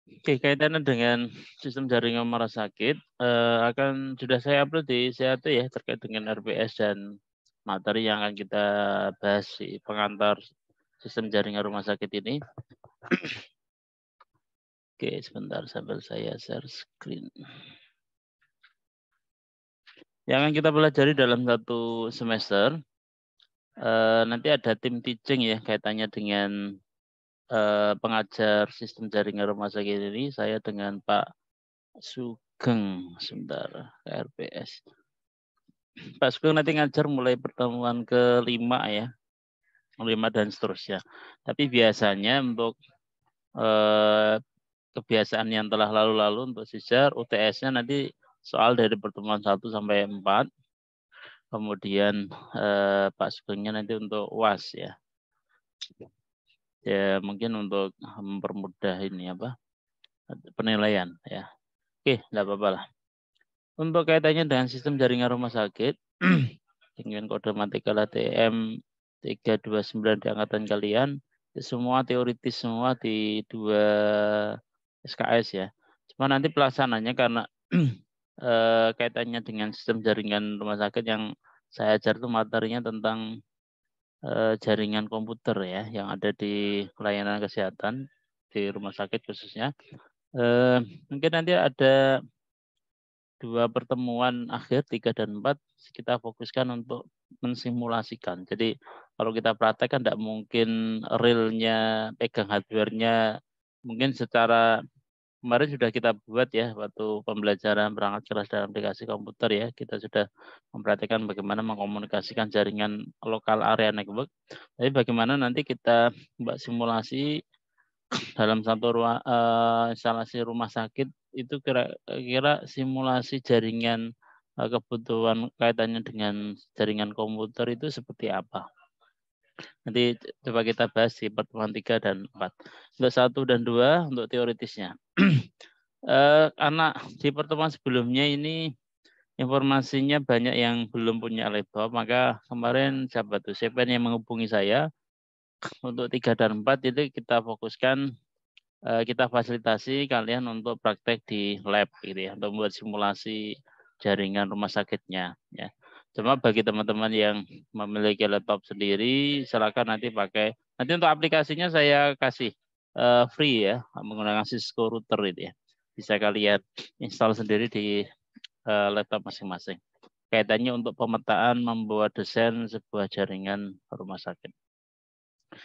Oke, kaitannya dengan sistem jaringan rumah sakit, akan sudah saya upload di CAT ya, terkait dengan RPS dan materi yang akan kita bahas di pengantar sistem jaringan rumah sakit ini. Oke, sebentar sambil saya share screen. Yang akan kita pelajari dalam satu semester, nanti ada tim teaching ya, kaitannya dengan pengajar sistem jaringan rumah sakit ini, saya dengan Pak Sugeng, sebentar, RPS. Pak Sugeng nanti ngajar mulai pertemuan kelima ya, 5 dan seterusnya. Tapi biasanya untuk kebiasaan yang telah lalu-lalu untuk sisar, UTS-nya nanti soal dari pertemuan 1 sampai 4. Kemudian Pak Sugengnya nanti untuk UAS ya. Ya mungkin untuk mempermudah ini apa penilaian ya. Oke, enggak apa-apa lah. Untuk kaitannya dengan sistem jaringan rumah sakit, dengan kode matematika TM 329 di angkatan kalian, semua teoritis semua di 2 SKS ya. Cuma nanti pelaksananya karena kaitannya dengan sistem jaringan rumah sakit yang saya ajar itu materinya tentang jaringan komputer ya yang ada di pelayanan kesehatan di rumah sakit khususnya. Mungkin nanti ada 2 pertemuan akhir 3 dan 4 kita fokuskan untuk mensimulasikan. Jadi kalau kita praktek kan tidak mungkin realnya pegang hardware-nya mungkin secara kemarin sudah kita buat ya waktu pembelajaran perangkat keras dalam aplikasi komputer ya. Kita sudah memperhatikan bagaimana mengkomunikasikan jaringan lokal area network. Tapi bagaimana nanti kita buat simulasi dalam satu instalasi rumah sakit itu kira-kira simulasi jaringan kebutuhan kaitannya dengan jaringan komputer itu seperti apa. Nanti coba kita bahas di pertemuan 3 dan 4. Untuk 1 dan 2 untuk teoritisnya. Karena di pertemuan sebelumnya ini informasinya banyak yang belum punya laptop, maka kemarin siapa yang menghubungi saya untuk 3 dan 4 itu kita fokuskan kita fasilitasi kalian untuk praktek di lab gitu ya, untuk membuat simulasi jaringan rumah sakitnya ya. Cuma bagi teman-teman yang memiliki laptop sendiri, silakan nanti pakai. Nanti untuk aplikasinya saya kasih free ya, menggunakan Cisco router itu ya. Bisa kalian install sendiri di laptop masing-masing. Kaitannya untuk pemetaan membuat desain sebuah jaringan rumah sakit.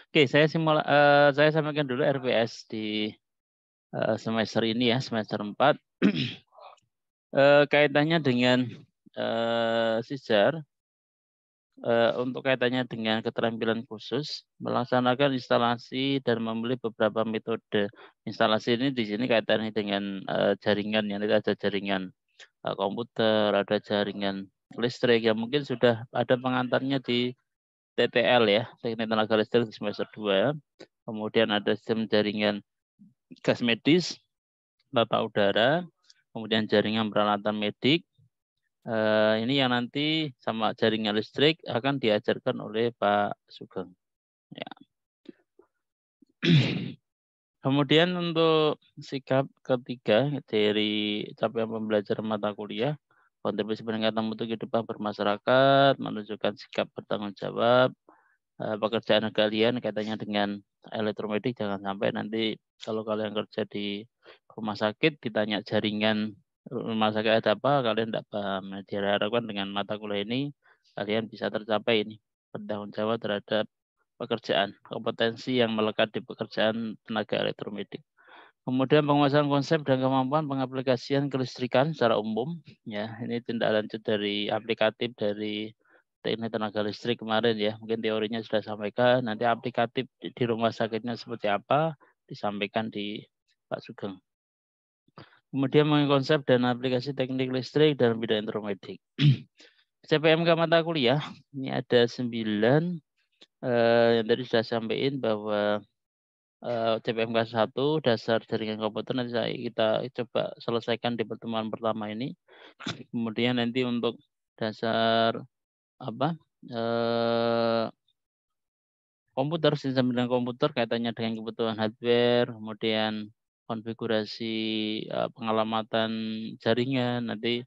Oke, saya sampaikan dulu RPS di semester ini ya, semester 4. Kaitannya dengan SISAR, untuk kaitannya dengan keterampilan khusus, melaksanakan instalasi dan memilih beberapa metode. Instalasi ini di sini kaitannya dengan jaringan, yang ada jaringan komputer, ada jaringan listrik yang mungkin sudah ada pengantarnya di TTL ya, Teknik Tenaga Listrik semester 2. Kemudian ada sistem jaringan gas medis, tata udara, kemudian jaringan peralatan medik. Ini yang nanti sama jaringan listrik akan diajarkan oleh Pak Sugeng. Ya. Kemudian untuk sikap ketiga dari capaian pembelajaran mata kuliah, kontribusi peningkatan mutu kehidupan bermasyarakat, menunjukkan sikap bertanggung jawab, pekerjaan kalian kaitannya dengan elektromedik, jangan sampai nanti kalau kalian kerja di rumah sakit ditanya jaringan rumah sakit ada apa, kalian tidak paham. Nah, diharapkan dengan mata kuliah ini kalian bisa tercapai ini bertanggung jawab terhadap pekerjaan, kompetensi yang melekat di pekerjaan tenaga elektromedik. Kemudian penguasaan konsep dan kemampuan pengaplikasian kelistrikan secara umum, ya ini tindak lanjut dari aplikatif dari teknik tenaga listrik kemarin ya, mungkin teorinya sudah sampaikan, nanti aplikatif di rumah sakitnya seperti apa disampaikan di Pak Sugeng. Kemudian mengkonsep dan aplikasi teknik listrik dalam bidang elektromedik. CPMK mata kuliah ini ada 9 yang tadi sudah sampaikan bahwa CPMK 1 dasar jaringan komputer nanti kita coba selesaikan di pertemuan pertama ini. Kemudian nanti untuk dasar apa komputer, sistem dengan komputer kaitannya dengan kebutuhan hardware, kemudian konfigurasi pengalamatan jaringan. Nanti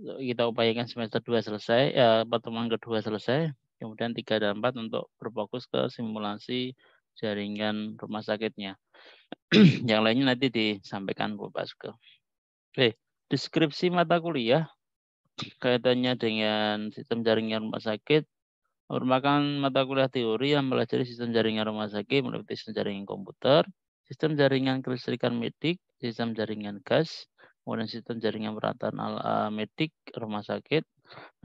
kita upayakan semester 2 selesai, pertemuan kedua selesai, kemudian 3 dan 4 untuk berfokus ke simulasi jaringan rumah sakitnya. Yang lainnya nanti disampaikan Bu Pasko. Oke, deskripsi mata kuliah kaitannya dengan sistem jaringan rumah sakit merupakan mata kuliah teori yang mempelajari sistem jaringan rumah sakit, meliputi sistem jaringan komputer, sistem jaringan kelistrikan medik, sistem jaringan gas, kemudian sistem jaringan peralatan medik rumah sakit,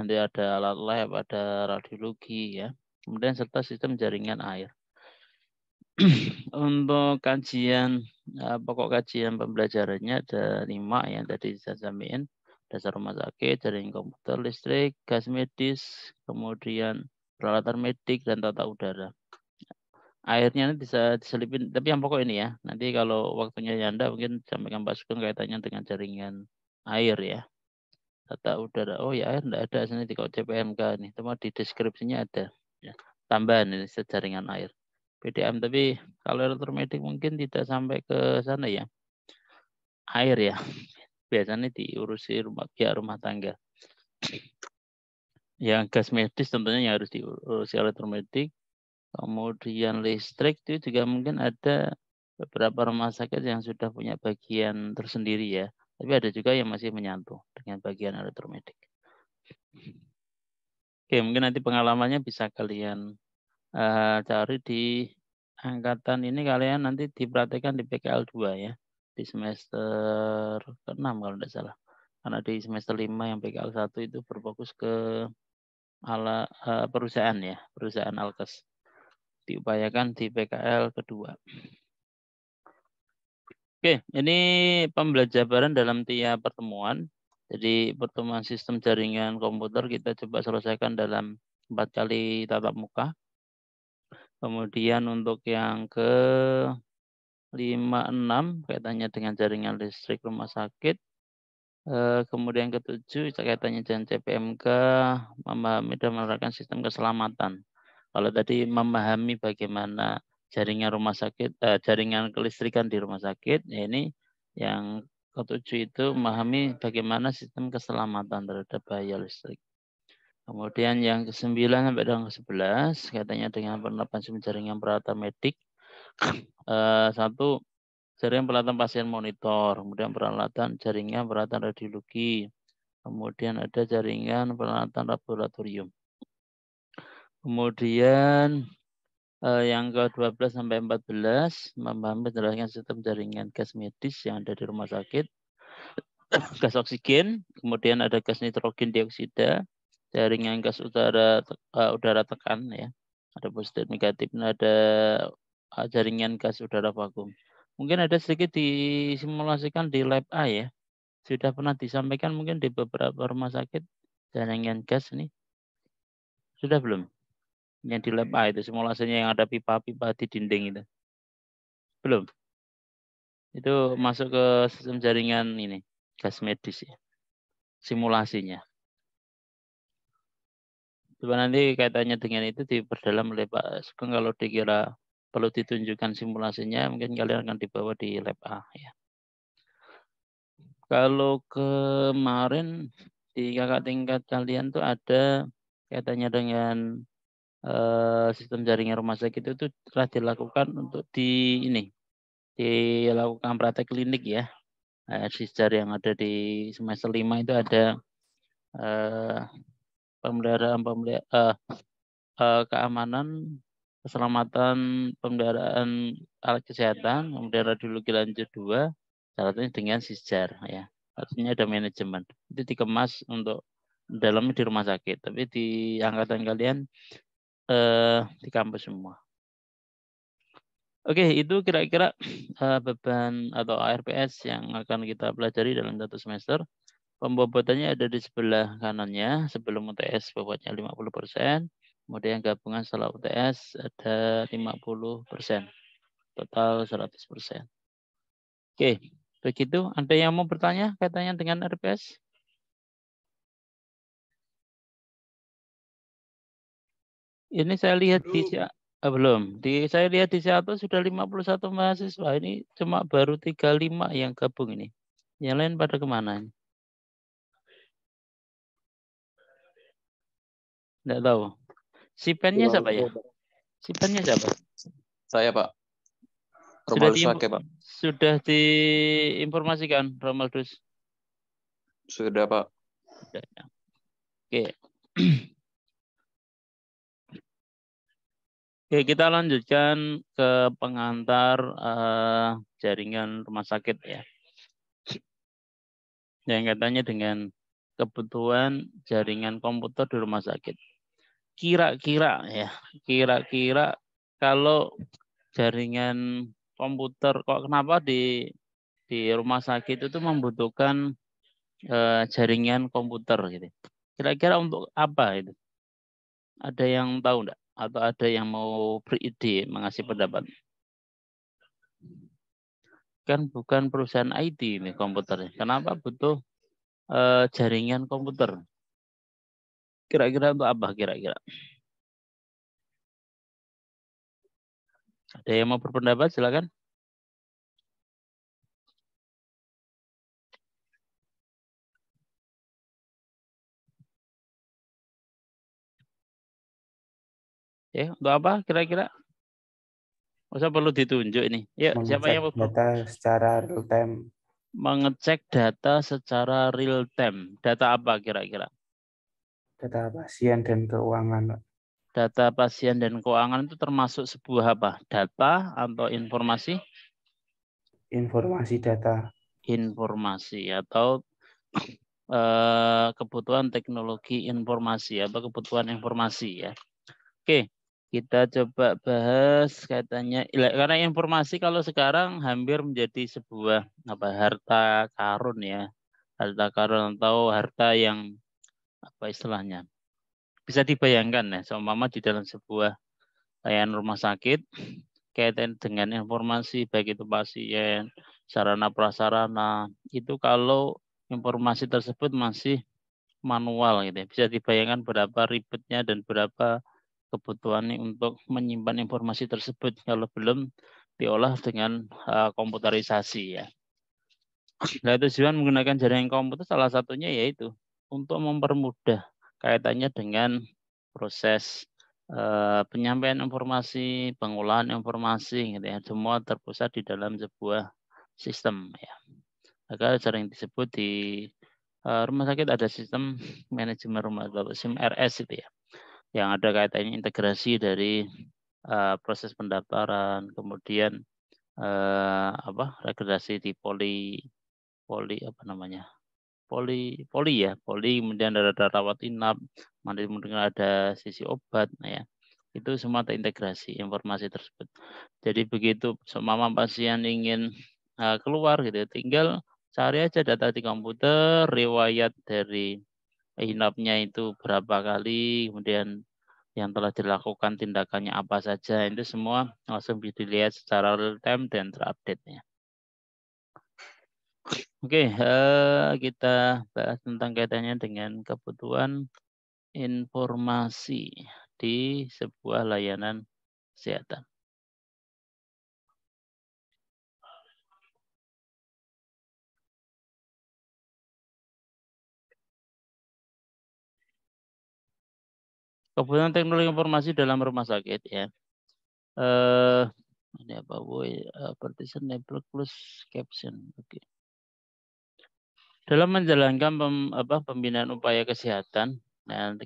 nanti ada alat lab, ada radiologi ya, kemudian serta sistem jaringan air. Untuk kajian pokok kajian pembelajarannya ada 5 yang tadi saya sampaikan. Dasar rumah sakit, jaringan komputer, listrik, gas medis, kemudian peralatan medik dan tata udara. Airnya nanti bisa diselipin, tapi yang pokok ini ya. Nanti kalau waktunya Yanda mungkin sampaikan Pak Sugeng kaitannya dengan jaringan air ya. Tata udara. Oh ya, air enggak ada sini di CPMK nih. Cuma di deskripsinya ada ya. Tambahan ini jaringan air. PDM, tapi kalau elektromedik mungkin tidak sampai ke sana ya. Air ya. Biasanya diurusi pihak rumah tangga. Yang gas medis tentunya yang harus diurusi elektromedik. Kemudian listrik itu juga mungkin ada beberapa rumah sakit yang sudah punya bagian tersendiri ya. Tapi ada juga yang masih menyatu dengan bagian elektromedik. Oke, mungkin nanti pengalamannya bisa kalian cari di angkatan ini, kalian nanti dipraktekkan di PKL 2 ya. Di semester ke-6 kalau tidak salah. Karena di semester 5 yang PKL 1 itu berfokus ke perusahaan ya, perusahaan alkes. Diupayakan di PKL kedua. Oke, ini pembelajaran dalam tiap pertemuan. Jadi pertemuan sistem jaringan komputer kita coba selesaikan dalam 4 kali tatap muka. Kemudian untuk yang ke 5, 6 kaitannya dengan jaringan listrik rumah sakit. Kemudian ke-7 kaitannya dengan CPMK, memahami dan menerapkan sistem keselamatan. Kalau tadi memahami bagaimana jaringan rumah sakit, jaringan kelistrikan di rumah sakit, ya ini yang ke-7 itu memahami bagaimana sistem keselamatan terhadap bahaya listrik. Kemudian yang ke-9 sampai dengan ke-11 kaitannya dengan penerapan sistem jaringan peralatan medik. 1 jaringan peralatan pasien monitor, kemudian peralatan jaringan peralatan radiologi, kemudian ada jaringan peralatan laboratorium. Kemudian yang ke-12 sampai 14 memahami penjelasan sistem jaringan gas medis yang ada di rumah sakit, gas oksigen, kemudian ada gas nitrogen dioksida, jaringan gas udara tekan ya, ada positif negatif, ada jaringan gas udara vakum. Mungkin ada sedikit disimulasikan di lab A ya. Sudah pernah disampaikan mungkin di beberapa rumah sakit jaringan gas ini. Sudah belum? Yang di lab A itu simulasinya yang ada pipa-pipa di dinding itu. Belum? Itu masuk ke sistem jaringan ini, gas medis ya. Simulasinya. Coba nanti kaitannya dengan itu diperdalam oleh Pak Sugeng, kalau dikira perlu ditunjukkan simulasinya, mungkin kalian akan dibawa di lab A ya. Kalau kemarin di kakak tingkat kalian tuh ada kaitannya dengan sistem jaringan rumah sakit itu telah dilakukan untuk dilakukan praktek klinik ya. Sisjar yang ada di semester 5 itu ada keamanan, keselamatan pemeliharaan alat kesehatan, kemudian radiologi lanjut 2, syaratnya dengan sisjar ya. Artinya ada manajemen. Itu dikemas untuk dalamnya di rumah sakit, tapi di angkatan kalian di kampus semua. Oke, itu kira-kira beban atau ARPS yang akan kita pelajari dalam 1 semester. Pembobotannya ada di sebelah kanannya, sebelum UTS bobotnya 50%, kemudian gabungan setelah UTS ada 50%, total 100%. Oke, begitu. Ada yang mau bertanya kaitannya dengan RPS? Ini saya lihat di Belum. Saya lihat di Seattle sudah 51 mahasiswa. Ini cuma baru 35 yang gabung ini. Yang lain pada kemana ini? Nggak tahu. Sipennya siapa ya? Sipennya siapa? Saya, Pak. Sudah Romaldus Wage, Pak. sudah diinformasikan, Romaldus? Sudah, Pak. Sudah, ya. Oke. Oke, kita lanjutkan ke pengantar jaringan rumah sakit ya. Yang katanya dengan kebutuhan jaringan komputer di rumah sakit. Kira-kira ya, kira-kira kalau jaringan komputer kok kenapa di rumah sakit itu membutuhkan jaringan komputer gitu. Kira-kira untuk apa itu? Ada yang tahu enggak? Atau ada yang mau beride mengasih pendapat? Kan bukan perusahaan IT ini komputernya. Kenapa butuh jaringan komputer? Kira-kira untuk apa kira-kira? Ada yang mau berpendapat silakan. Ya, untuk apa kira-kira? Masa perlu ditunjuk ini? Ya, siapa yang mau data secara real time. mengecek data secara real time? Data apa kira-kira? Data pasien dan keuangan. Data pasien dan keuangan itu termasuk sebuah apa? Data atau informasi? Informasi data. Informasi atau kebutuhan teknologi informasi atau kebutuhan informasi ya. Oke, kita coba bahas kaitannya karena informasi kalau sekarang hampir menjadi sebuah harta karun ya. Harta karun atau harta yang apa istilahnya? Bisa dibayangkan ya, seumpama di dalam sebuah layanan rumah sakit kaitan dengan informasi baik itu pasien, sarana prasarana, itu kalau informasi tersebut masih manual gitu ya. Bisa dibayangkan berapa ribetnya dan berapa kebutuhannya untuk menyimpan informasi tersebut kalau belum diolah dengan komputerisasi ya. Nah, tujuan menggunakan jaringan komputer salah satunya yaitu untuk mempermudah kaitannya dengan proses penyampaian informasi, pengolahan informasi gitu ya. Semua terpusat di dalam sebuah sistem ya. Maka sering disebut di rumah sakit ada sistem manajemen rumah atau SIM RS itu ya. Yang ada kaitannya integrasi dari proses pendaftaran, kemudian registrasi di poli apa namanya? Poli, kemudian ada rawat inap, mungkin ada sisi obat, nah ya. Itu semua terintegrasi informasi tersebut. Jadi begitu semama pasien ingin keluar gitu, tinggal cari aja data di komputer, riwayat dari inapnya itu berapa kali, kemudian yang telah dilakukan tindakannya apa saja, itu semua langsung bisa dilihat secara real time dan terupdate ya. Oke, kita bahas tentang kaitannya dengan kebutuhan informasi di sebuah layanan kesehatan. Kebutuhan teknologi informasi dalam rumah sakit ya. Ini apa boy? Partition label close caption. Oke. Dalam menjalankan pembinaan upaya kesehatan,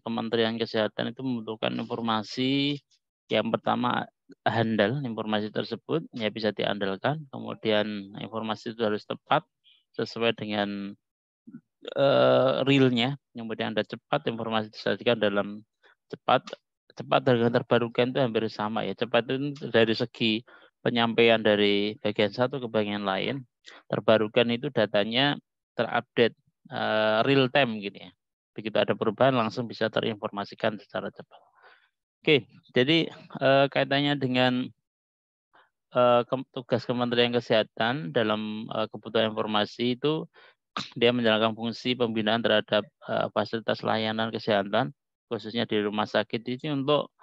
Kementerian Kesehatan itu membutuhkan informasi yang pertama handal, informasi tersebut ya bisa diandalkan, kemudian informasi itu harus tepat sesuai dengan realnya, kemudian ada cepat, informasi disajikan dalam cepat dengan terbarukan itu hampir sama ya. Cepat itu dari segi penyampaian dari bagian satu ke bagian lain, terbarukan itu datanya terupdate real time gitu ya. Begitu ada perubahan langsung bisa terinformasikan secara cepat. Oke, jadi kaitannya dengan tugas Kementerian Kesehatan dalam kebutuhan informasi itu dia menjalankan fungsi pembinaan terhadap fasilitas layanan kesehatan khususnya di rumah sakit ini untuk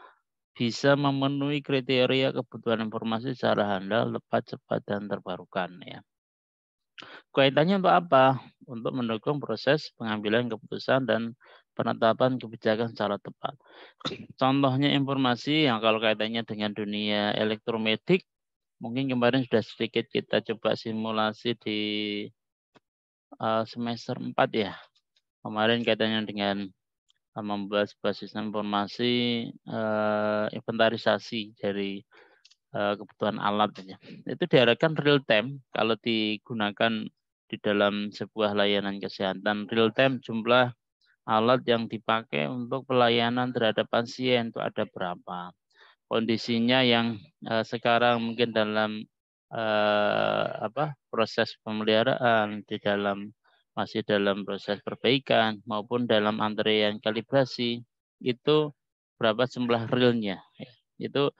bisa memenuhi kriteria kebutuhan informasi secara handal, tepat, cepat, dan terbarukan. Ya. Kaitannya untuk apa? Untuk mendukung proses pengambilan keputusan dan penetapan kebijakan secara tepat. Contohnya informasi yang kalau kaitannya dengan dunia elektromedik, mungkin kemarin sudah sedikit kita coba simulasi di semester 4 ya. Kemarin kaitannya dengan membuat sebuah sistem informasi inventarisasi dari kebutuhan alat. Itu diharapkan real time kalau digunakan di dalam sebuah layanan kesehatan. Real time jumlah alat yang dipakai untuk pelayanan terhadap pasien itu ada berapa. Kondisinya yang sekarang mungkin dalam proses pemeliharaan, masih dalam proses perbaikan maupun dalam antrean kalibrasi, itu berapa jumlah realnya. Itu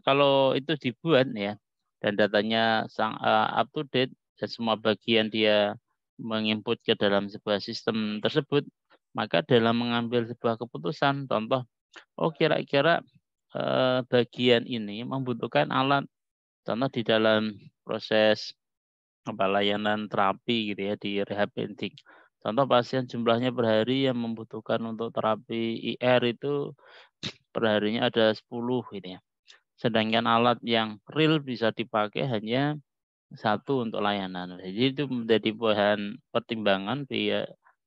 kalau itu dibuat ya dan datanya up to date dan semua bagian dia menginput ke dalam sebuah sistem tersebut, maka dalam mengambil sebuah keputusan, contoh, kira-kira bagian ini membutuhkan alat, contoh di dalam proses layanan terapi gitu ya di rehabilitatif. Contoh pasien jumlahnya per hari yang membutuhkan untuk terapi IR itu perharinya ada 10 gitu ya. Sedangkan alat yang real bisa dipakai hanya 1 untuk layanan. Jadi itu menjadi bahan pertimbangan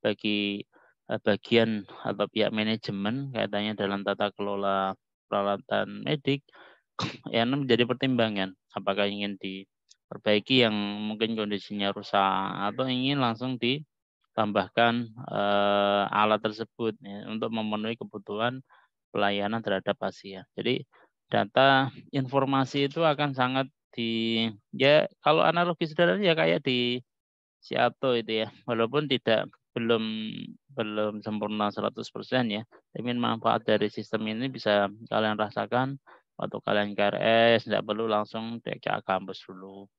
bagi bagian atau pihak manajemen kaitannya dalam tata kelola peralatan medik yang menjadi pertimbangan apakah ingin diperbaiki yang mungkin kondisinya rusak atau ingin langsung ditambahkan alat tersebut ya, untuk memenuhi kebutuhan pelayanan terhadap pasien. Jadi data informasi itu akan sangat ya kalau analogi sederhana ya kayak di Siato itu ya, walaupun belum sempurna 100% ya, tapi manfaat dari sistem ini bisa kalian rasakan waktu kalian KRS, tidak perlu langsung ke kampus dulu.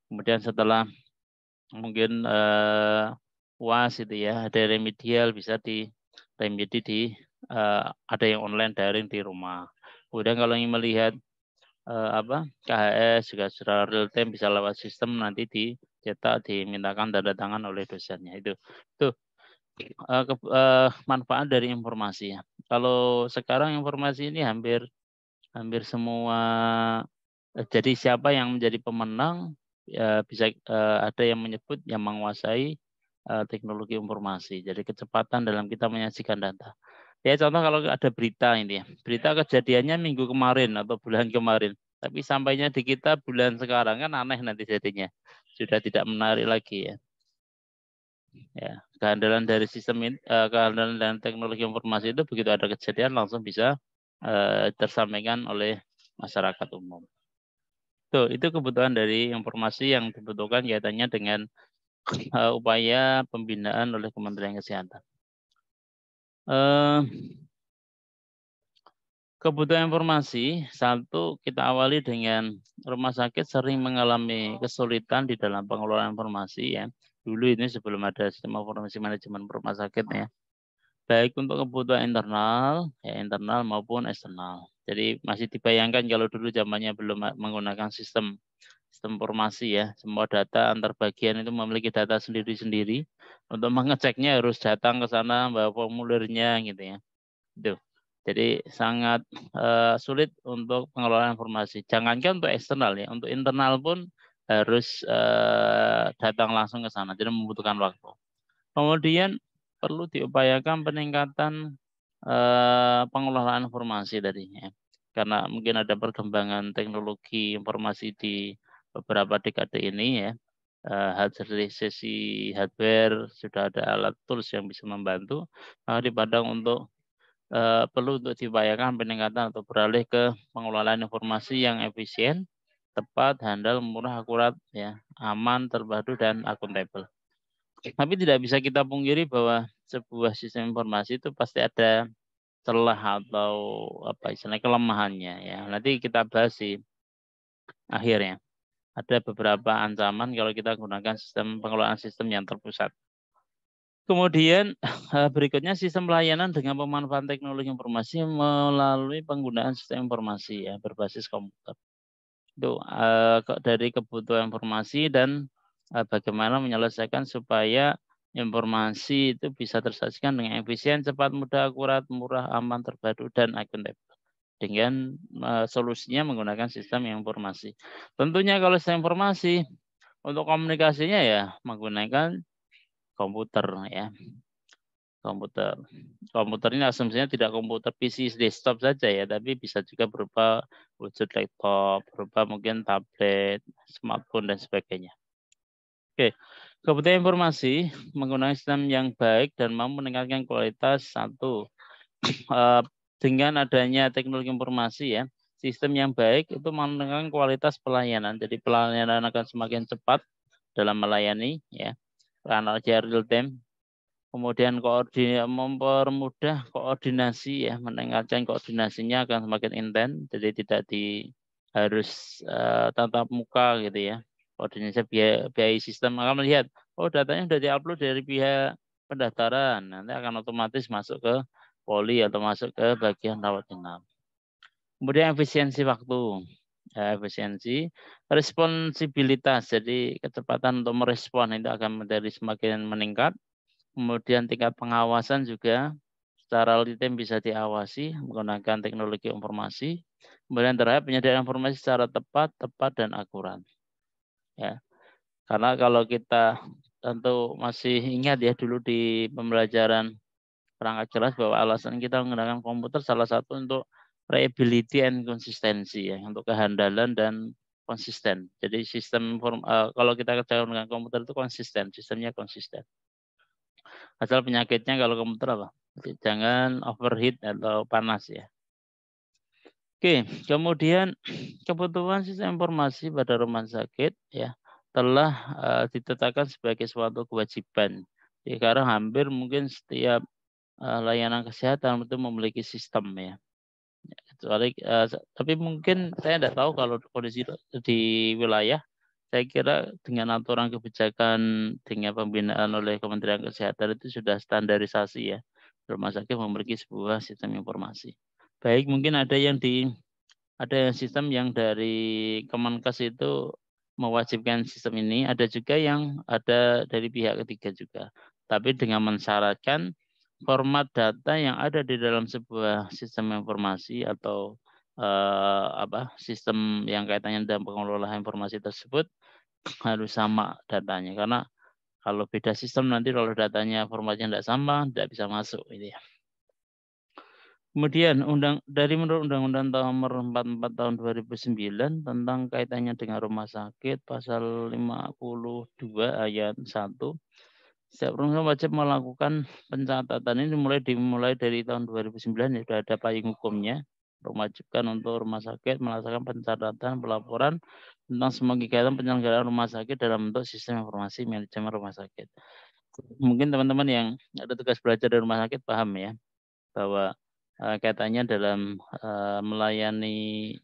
Kemudian setelah mungkin UAS itu ya, ada remedial bisa remedi ada yang online daring di rumah. Kemudian kalau ingin melihat KHS juga secara real time bisa lewat sistem nanti dicetak dimintakan tanda tangan oleh dosennya itu manfaat dari informasi ya. Kalau sekarang informasi ini hampir semua jadi siapa yang menjadi pemenang ya bisa ada yang menyebut yang menguasai teknologi informasi. Jadi kecepatan dalam kita menyajikan data. Ya contoh kalau ada berita ini ya, berita kejadiannya minggu kemarin atau bulan kemarin, tapi sampainya di kita bulan sekarang kan aneh nanti jadinya, sudah tidak menarik lagi ya. Ya kehandalan dari sistem kehandalan dan teknologi informasi itu begitu ada kejadian langsung bisa tersampaikan oleh masyarakat umum. Tuh, itu kebutuhan dari informasi yang dibutuhkan kaitannya dengan upaya pembinaan oleh Kementerian Kesehatan. Kebutuhan informasi, satu kita awali dengan rumah sakit sering mengalami kesulitan di dalam pengelolaan informasi ya. Dulu ini sebelum ada sistem informasi manajemen rumah sakit ya. Baik untuk kebutuhan internal maupun eksternal. Jadi masih dibayangkan kalau dulu zamannya belum menggunakan sistem informasi ya. Semua data antar bagian itu memiliki data sendiri-sendiri. Untuk mengeceknya harus datang ke sana bawa formulirnya gitu ya. Itu. Jadi sangat sulit untuk pengelolaan informasi. Jangankan untuk eksternal ya, untuk internal pun harus datang langsung ke sana. Jadi membutuhkan waktu. Kemudian perlu diupayakan peningkatan pengelolaan informasi tadinya. Karena mungkin ada perkembangan teknologi informasi di beberapa dekade ini ya. Dari sisi hardware sudah ada alat tools yang bisa membantu. Maka dipandang perlu untuk diupayakan peningkatan atau beralih ke pengelolaan informasi yang efisien, tepat, handal, murah, akurat, ya, aman, terpadu, dan akuntabel. Tapi tidak bisa kita pungkiri bahwa sebuah sistem informasi itu pasti ada celah atau istilahnya kelemahannya. Ya, nanti kita bahas di akhirnya. Ada beberapa ancaman kalau kita gunakan sistem pengelolaan sistem yang terpusat. Kemudian berikutnya sistem pelayanan dengan pemanfaatan teknologi informasi melalui penggunaan sistem informasi ya berbasis komputer. Itu dari kebutuhan informasi dan bagaimana menyelesaikan supaya informasi itu bisa tersajikan dengan efisien, cepat, mudah, akurat, murah, aman, terpadu, dan akuntabel. Dengan solusinya menggunakan sistem informasi. Tentunya kalau sistem informasi untuk komunikasinya ya menggunakan komputer ya. Komputer ini asumsinya tidak komputer PC desktop saja ya, tapi bisa juga berupa wujud laptop, berupa mungkin tablet, smartphone dan sebagainya. Oke, kebutuhan informasi menggunakan sistem yang baik dan mampu meningkatkan kualitas satu dengan adanya teknologi informasi ya, sistem yang baik itu meningkatkan kualitas pelayanan. Jadi pelayanan akan semakin cepat dalam melayani ya, karena real time. Kemudian mempermudah koordinasi ya, meningkatkan koordinasinya akan semakin intens, jadi tidak harus tatap muka gitu ya. Koordinasi biaya sistem akan melihat, oh datanya sudah diupload dari pihak pendaftaran, nanti akan otomatis masuk ke poli atau masuk ke bagian rawat inap. Kemudian efisiensi waktu, ya, efisiensi, responsibilitas, jadi kecepatan untuk merespon itu akan menjadi semakin meningkat. Kemudian tingkat pengawasan juga secara real time bisa diawasi menggunakan teknologi informasi. Kemudian terakhir penyediaan informasi secara tepat dan akurat. Ya, karena kalau kita tentu masih ingat ya dulu di pembelajaran perangkat jelas bahwa alasan kita menggunakan komputer salah satu untuk reliability and konsistensi ya, untuk kehandalan dan konsisten. Jadi sistem kalau kita kerja dengan komputer itu konsisten, sistemnya konsisten. Asal penyakitnya kalau komputer apa? Jangan overheat atau panas ya. Oke, kemudian kebutuhan sistem informasi pada rumah sakit ya telah ditetapkan sebagai suatu kewajiban. Ya, karena hampir mungkin setiap layanan kesehatan itu memiliki sistem ya. Kecuali tapi mungkin saya tidak tahu kalau kondisi di wilayah. Saya kira dengan aturan kebijakan dengan pembinaan oleh Kementerian Kesehatan itu sudah standarisasi ya. Rumah sakit memiliki sebuah sistem informasi. Baik, mungkin ada sistem yang dari Kemenkes itu mewajibkan sistem ini, ada juga yang ada dari pihak ketiga juga. Tapi dengan mensyaratkan format data yang ada di dalam sebuah sistem informasi atau sistem yang kaitannya dengan pengelolaan informasi tersebut harus sama datanya, karena kalau beda sistem nanti kalau datanya formatnya tidak sama tidak bisa masuk gitu ya. Kemudian menurut Undang-Undang Nomor 44 Tahun 2009 tentang kaitannya dengan rumah sakit pasal 52 ayat 1, setiap rumah sakit wajib melakukan pencatatan. Ini dimulai dari tahun 2009 ya, sudah ada payung hukumnya, mewajibkan untuk rumah sakit melaksanakan pencatatan pelaporan tentang semua kegiatan penyelenggaraan rumah sakit dalam bentuk sistem informasi manajemen rumah sakit. Mungkin teman-teman yang ada tugas belajar di rumah sakit paham ya bahwa kaitannya dalam melayani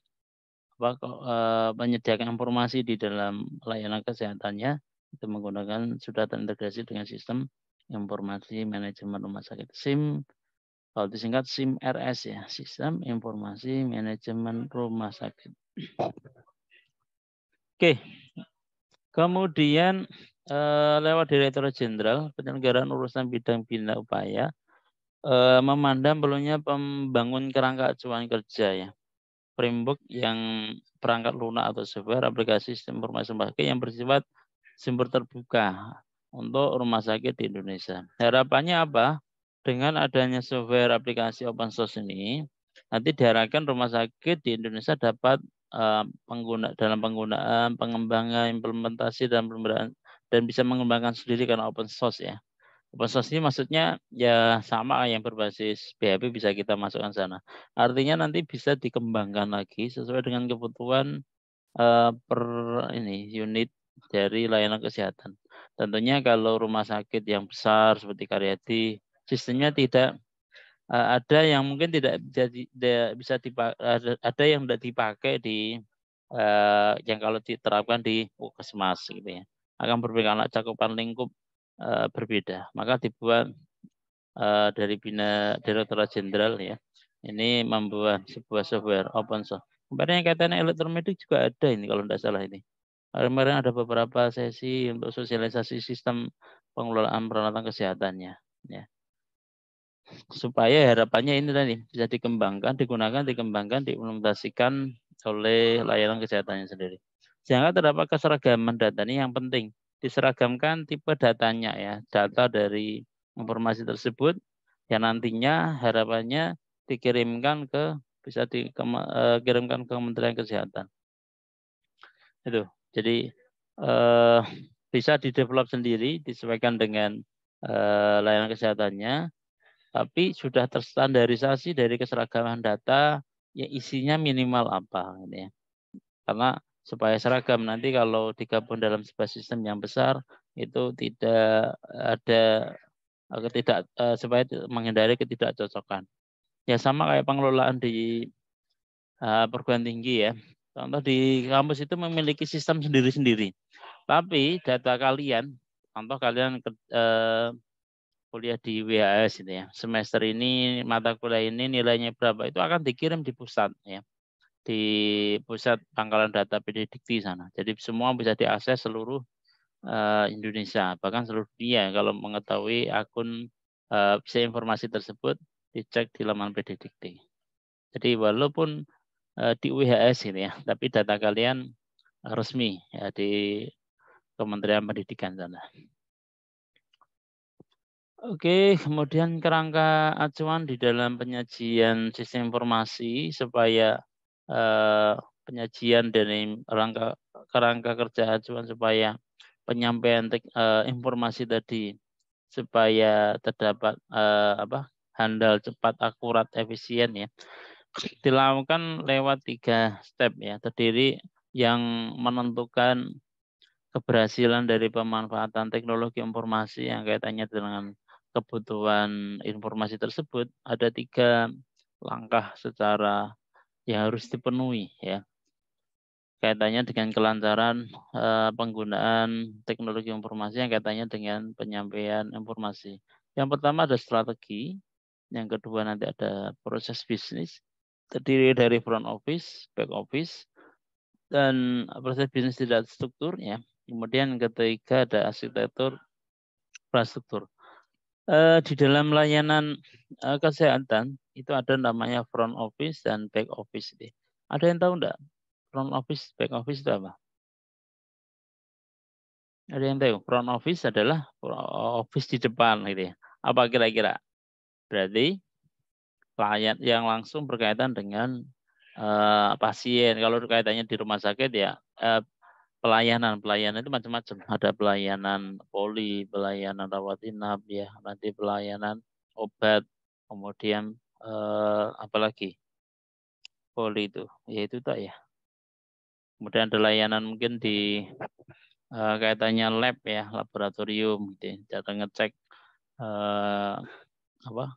menyediakan informasi di dalam layanan kesehatannya itu menggunakan sudah terintegrasi dengan sistem informasi manajemen rumah sakit. Kalau disingkat SIM-RS ya, sistem informasi manajemen rumah sakit. Oke, kemudian lewat Direktur Jenderal Penyelenggaraan Urusan Bidang Bina Upaya memandang perlunya pembangun kerangka acuan kerja ya, framework yang perangkat lunak atau software aplikasi sistem informasi rumah sakit yang bersifat sumber terbuka untuk rumah sakit di Indonesia. Harapannya apa? Dengan adanya software aplikasi open source ini, nanti diharapkan rumah sakit di Indonesia dapat dalam penggunaan, pengembangan, implementasi dan pemberian dan bisa mengembangkan sendiri karena open source ya. Open source ini maksudnya ya sama yang berbasis PHP bisa kita masukkan sana. Artinya nanti bisa dikembangkan lagi sesuai dengan kebutuhan per unit dari layanan kesehatan. Tentunya kalau rumah sakit yang besar seperti Karyadi, sistemnya tidak ada yang mungkin tidak bisa dipakai, ada yang tidak dipakai di yang kalau diterapkan di puskesmas gitu ya. Akan berbeda karena cakupan lingkup berbeda. Maka dibuat dari Direktorat Jenderal ya. Ini membuat sebuah software open source. Kemarin yang kaitannya elektromedik juga ada ini kalau tidak salah ini. Kemarin ada beberapa sesi untuk sosialisasi sistem pengelolaan peralatan kesehatannya. Ya. Supaya harapannya ini tadi bisa dikembangkan, diimplementasikan oleh layanan kesehatannya sendiri. Sehingga terdapat keseragaman data ini yang penting. Diseragamkan tipe datanya ya, data dari informasi tersebut yang nantinya harapannya dikirimkan bisa dikirimkan ke Kementerian Kesehatan. Itu. Jadi bisa didevelop sendiri, disesuaikan dengan layanan kesehatannya. Tapi sudah terstandarisasi dari keseragaman data yang isinya minimal apa gitu ya. Karena supaya seragam nanti kalau digabung dalam sebuah sistem yang besar itu tidak ada supaya menghindari ketidakcocokan. Ya sama kayak pengelolaan di perguruan tinggi ya. Contoh di kampus itu memiliki sistem sendiri-sendiri. Tapi data kalian, contoh kalian kuliah di WHS ini ya. Semester ini mata kuliah ini nilainya berapa itu akan dikirim di pusat ya. Di pusat pangkalan data PD Dikti sana. Jadi semua bisa diakses seluruh Indonesia, bahkan seluruh dunia kalau mengetahui akun bisa informasi tersebut dicek di laman PD Dikti. Jadi walaupun di WHS ini ya, tapi data kalian resmi ya di Kementerian Pendidikan sana. Oke, kemudian kerangka acuan di dalam penyajian sistem informasi supaya penyajian dari kerangka kerja acuan supaya penyampaian informasi tadi supaya terdapat handal, cepat, akurat, efisien ya. Dilakukan lewat 3 step ya, terdiri yang menentukan keberhasilan dari pemanfaatan teknologi informasi yang kaitannya dengan kebutuhan informasi tersebut. Ada 3 langkah secara yang harus dipenuhi ya. Kaitannya dengan kelancaran penggunaan teknologi informasi yang kaitannya dengan penyampaian informasi. Yang pertama ada strategi, yang kedua nanti ada proses bisnis, terdiri dari front office, back office, dan proses bisnis tidak struktur ya. Kemudian ketiga ada arsitektur infrastruktur. Di dalam layanan kesehatan itu ada namanya front office dan back office. Ada yang tahu enggak? Front office, back office itu apa? Ada yang tahu? Front office adalah office di depan gitu ya. Apa kira-kira? Berarti layan yang langsung berkaitan dengan pasien. Kalau kaitannya di rumah sakit ya pelayanan itu macam-macam. Ada pelayanan poli, pelayanan rawat inap ya, nanti pelayanan obat, kemudian apalagi poli itu, yaitu tak ya. Kemudian ada layanan mungkin di kaitannya lab ya, laboratorium gitu ya, cara ngecek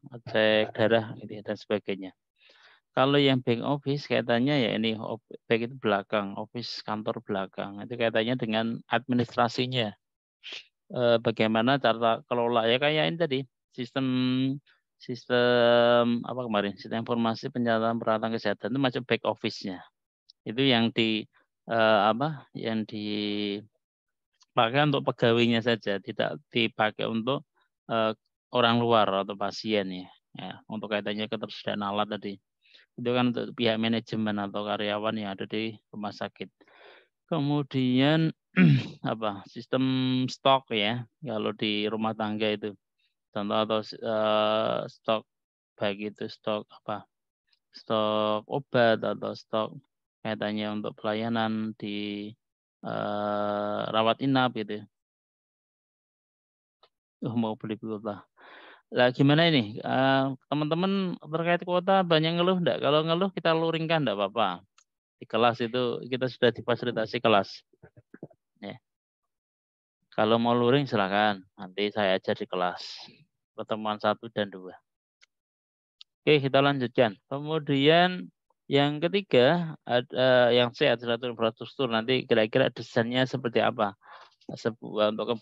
ngecek darah gitu ya, dan sebagainya. Kalau yang back office kaitannya ya ini back itu belakang, office kantor belakang. Itu kaitannya dengan administrasinya. Bagaimana cara kelola ya kayak ini tadi sistem apa kemarin sistem informasi penyalahgunaan peralatan kesehatan itu macam back office-nya. Itu yang yang dipakai untuk pegawainya saja, tidak dipakai untuk orang luar atau pasien ya. Untuk kaitannya ketersediaan alat tadi. Itu kan untuk pihak manajemen atau karyawan yang ada di rumah sakit. Kemudian sistem stok ya, kalau di rumah tangga itu contoh atau stok baik itu stok obat atau stok kaitannya untuk pelayanan di rawat inap gitu. Mau beli kuota. Lah gimana ini? Teman-teman terkait kuota banyak ngeluh enggak? Kalau ngeluh kita luringkan enggak apa-apa. Di kelas itu kita sudah difasilitasi kelas. Ya. Kalau mau luring silakan, nanti saya ajar di kelas. Pertemuan 1 dan 2. Oke, kita lanjutkan. Kemudian yang ketiga, ada yang C, infrastruktur. Nanti kira-kira desainnya seperti apa. sebuah untuk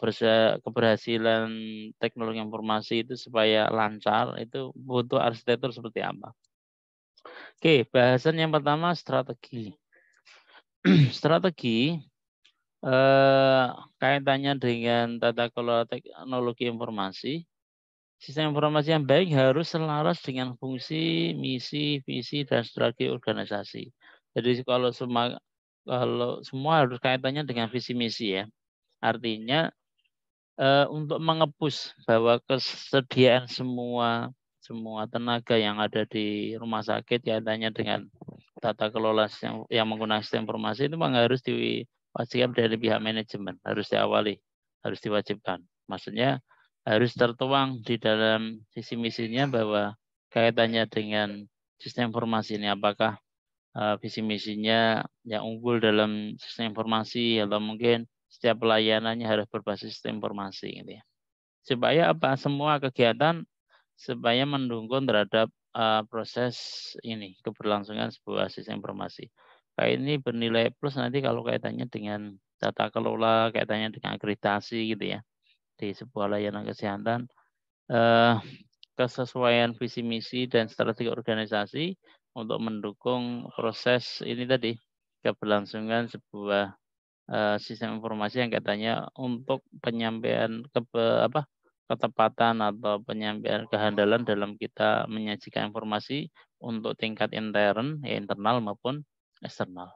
keberhasilan teknologi informasi itu supaya lancar itu butuh arsitektur seperti apa. Oke, bahasan yang pertama strategi. Strategi kaitannya dengan tata kelola teknologi informasi. Sistem informasi yang baik harus selaras dengan fungsi, misi, visi, dan strategi organisasi. Jadi kalau semua harus kaitannya dengan visi misi ya. Artinya untuk mengebus bahwa kesediaan semua tenaga yang ada di rumah sakit kaitannya dengan tata kelola yang menggunakan sistem informasi itu memang harus diwajibkan dari pihak manajemen, harus diawali, harus diwajibkan. Maksudnya harus tertuang di dalam visi misinya bahwa kaitannya dengan sistem informasi ini apakah visi misinya yang unggul dalam sistem informasi atau mungkin setiap pelayanannya harus berbasis sistem informasi gitu ya. Supaya apa? Semua kegiatan supaya mendukung terhadap proses ini keberlangsungan sebuah sistem informasi. Kayak ini bernilai plus nanti kalau kaitannya dengan tata kelola, kaitannya dengan akreditasi gitu ya di sebuah layanan kesehatan. Kesesuaian visi misi dan strategi organisasi untuk mendukung proses ini tadi keberlangsungan sebuah sistem informasi yang katanya untuk penyampaian ketepatan atau penyampaian kehandalan dalam kita menyajikan informasi untuk tingkat intern, ya internal maupun eksternal.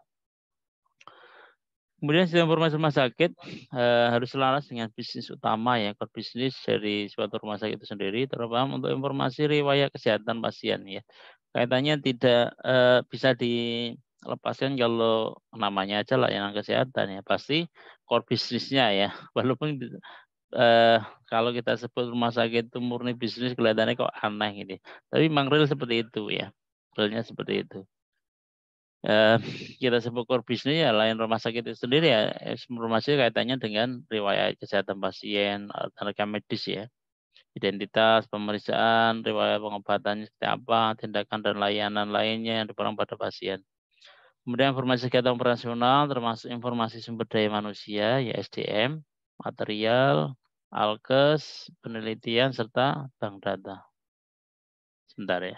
Kemudian sistem informasi rumah sakit harus selaras dengan bisnis utama ya, core bisnis dari suatu rumah sakit itu sendiri, terutama untuk informasi riwayat kesehatan pasien ya. Kaitannya tidak bisa dilepaskan kalau namanya aja layanan kesehatan ya, pasti core bisnisnya ya. Walaupun kalau kita sebut rumah sakit itu murni bisnis kelihatannya kok aneh gitu. Tapi memang real seperti itu ya, realnya seperti itu. Kita sebut core bisnis ya lain rumah sakit itu sendiri ya informasi kaitannya dengan riwayat kesehatan pasien, tenaga medis ya, identitas, pemeriksaan, riwayat pengobatannya seperti apa, tindakan dan layanan lainnya yang diperlukan pada pasien. Kemudian informasi kegiatan operasional termasuk informasi sumber daya manusia ya SDM, material, alkes, penelitian serta bank data. Sebentar ya.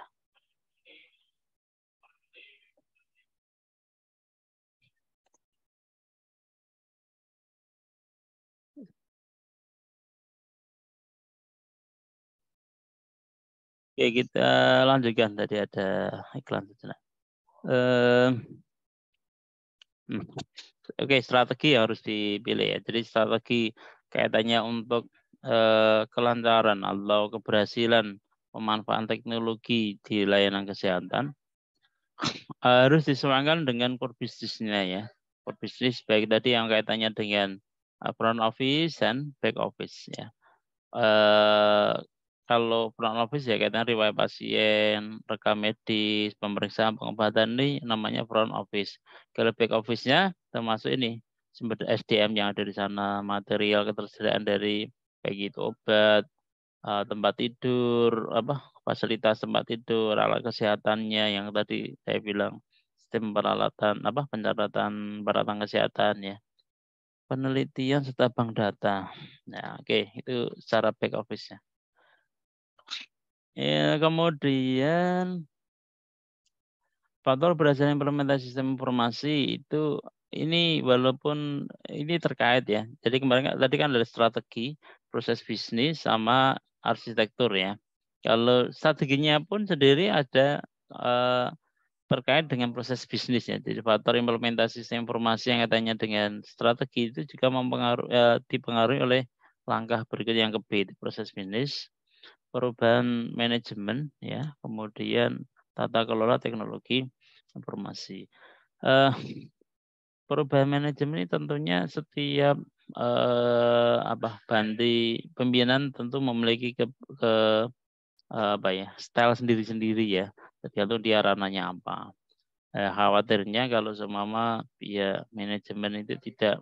Oke, kita lanjutkan. Tadi ada iklan. Oke, strategi harus dipilih ya. Jadi strategi kaitannya untuk kelancaran atau keberhasilan pemanfaatan teknologi di layanan kesehatan harus disesuaikan dengan core bisnisnya ya. Core bisnis baik tadi yang kaitannya dengan front office dan back office ya. Kalau front office ya kaitannya riwayat pasien, rekam medis, pemeriksaan pengobatan ini namanya front office. Kalau back office-nya termasuk ini sumber SDM yang ada di sana, material ketersediaan dari baik itu obat, tempat tidur, fasilitas tempat tidur, alat kesehatannya yang tadi saya bilang sistem peralatan pencatatan peralatan kesehatan ya. Penelitian serta bank data. Nah, oke, itu secara back office-nya. Ya, kemudian faktor berhasil implementasi sistem informasi itu ini walaupun ini terkait ya. Jadi kemarin tadi kan ada strategi, proses bisnis sama arsitektur ya. Kalau strateginya pun sendiri ada terkait dengan proses bisnis ya. Jadi faktor implementasi sistem informasi yang katanya dengan strategi itu juga dipengaruhi oleh langkah berikut yang ke B, proses bisnis, perubahan manajemen ya, kemudian tata kelola teknologi informasi. Perubahan manajemen ini tentunya setiap bandi pimpinan tentu memiliki style sendiri-sendiri ya, tergantung dia ranahnya apa. Khawatirnya kalau semama ya manajemen itu tidak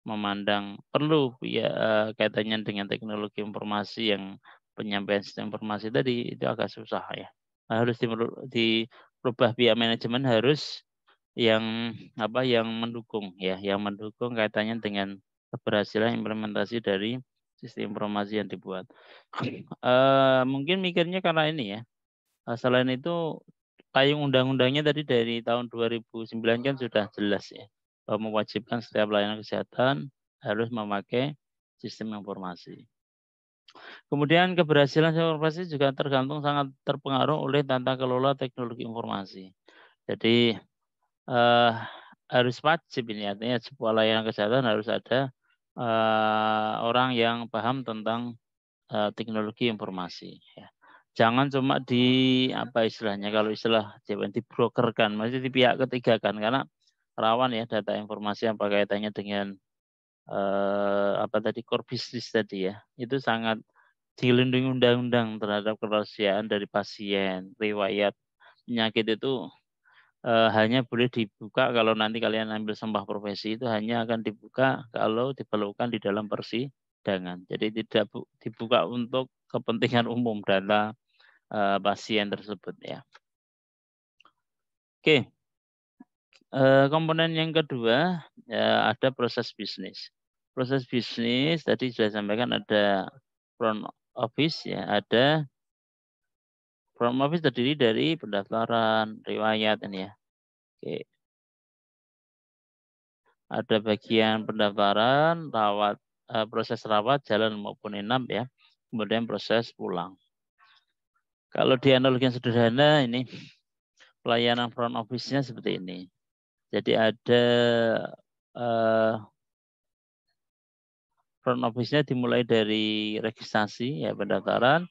memandang perlu ya kaitannya dengan teknologi informasi yang penyampaian sistem informasi tadi itu agak susah ya. Harus dirubah pihak manajemen harus yang mendukung ya, yang mendukung kaitannya dengan keberhasilan implementasi dari sistem informasi yang dibuat. Mungkin mikirnya karena ini ya. Selain itu payung undang-undangnya tadi dari tahun 2009 kan sudah jelas ya, bahwa mewajibkan setiap layanan kesehatan harus memakai sistem informasi. Kemudian keberhasilan sistem informasi juga tergantung sangat terpengaruh oleh tata kelola teknologi informasi. Jadi harus wajib ini, artinya sebuah layanan kesehatan harus ada orang yang paham tentang teknologi informasi. Ya. Jangan cuma apa istilahnya, kalau istilah dibrokerkan, maksudnya di pihak ketiga kan, karena rawan ya data informasi yang kaitannya dengan core business tadi ya, itu sangat dilindungi undang-undang terhadap kerahasiaan dari pasien, riwayat penyakit itu hanya boleh dibuka kalau nanti kalian ambil sumpah profesi, itu hanya akan dibuka kalau diperlukan di dalam persidangan. Jadi tidak dibuka untuk kepentingan umum data pasien tersebut ya. Oke, komponen yang kedua ya, ada proses bisnis. Proses bisnis tadi sudah sampaikan ada front office ya, ada front office terdiri dari pendaftaran, riwayat ini ya. Oke. Ada bagian pendaftaran, proses rawat jalan maupun inap ya. Kemudian proses pulang. Kalau di analogi yang sederhana ini pelayanan front office-nya seperti ini. Jadi ada front office-nya dimulai dari registrasi ya, pendaftaran,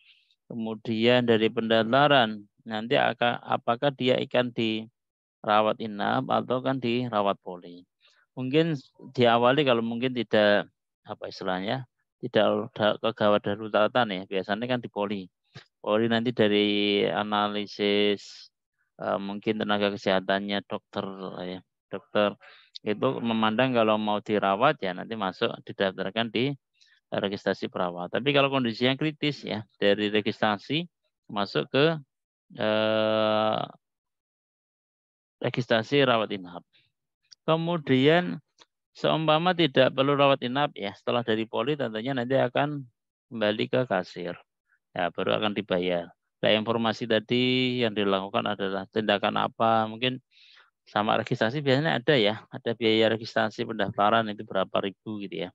kemudian dari pendaftaran nanti apakah dia akan dirawat inap atau kan dirawat poli. Mungkin diawali kalau mungkin tidak istilahnya tidak kegawat daruratan ya, biasanya kan di poli. Poli nanti dari analisis mungkin tenaga kesehatannya dokter ya, dokter itu memandang kalau mau dirawat ya nanti masuk didaftarkan di registrasi perawat. Tapi kalau kondisinya kritis ya, dari registrasi masuk ke registrasi rawat inap. Kemudian seumpama tidak perlu rawat inap ya, setelah dari poli tentunya nanti akan kembali ke kasir. Ya, baru akan dibayar. Nah, informasi tadi yang dilakukan adalah tindakan apa, mungkin sama registrasi biasanya ada ya, ada biaya registrasi pendaftaran itu berapa ribu gitu ya.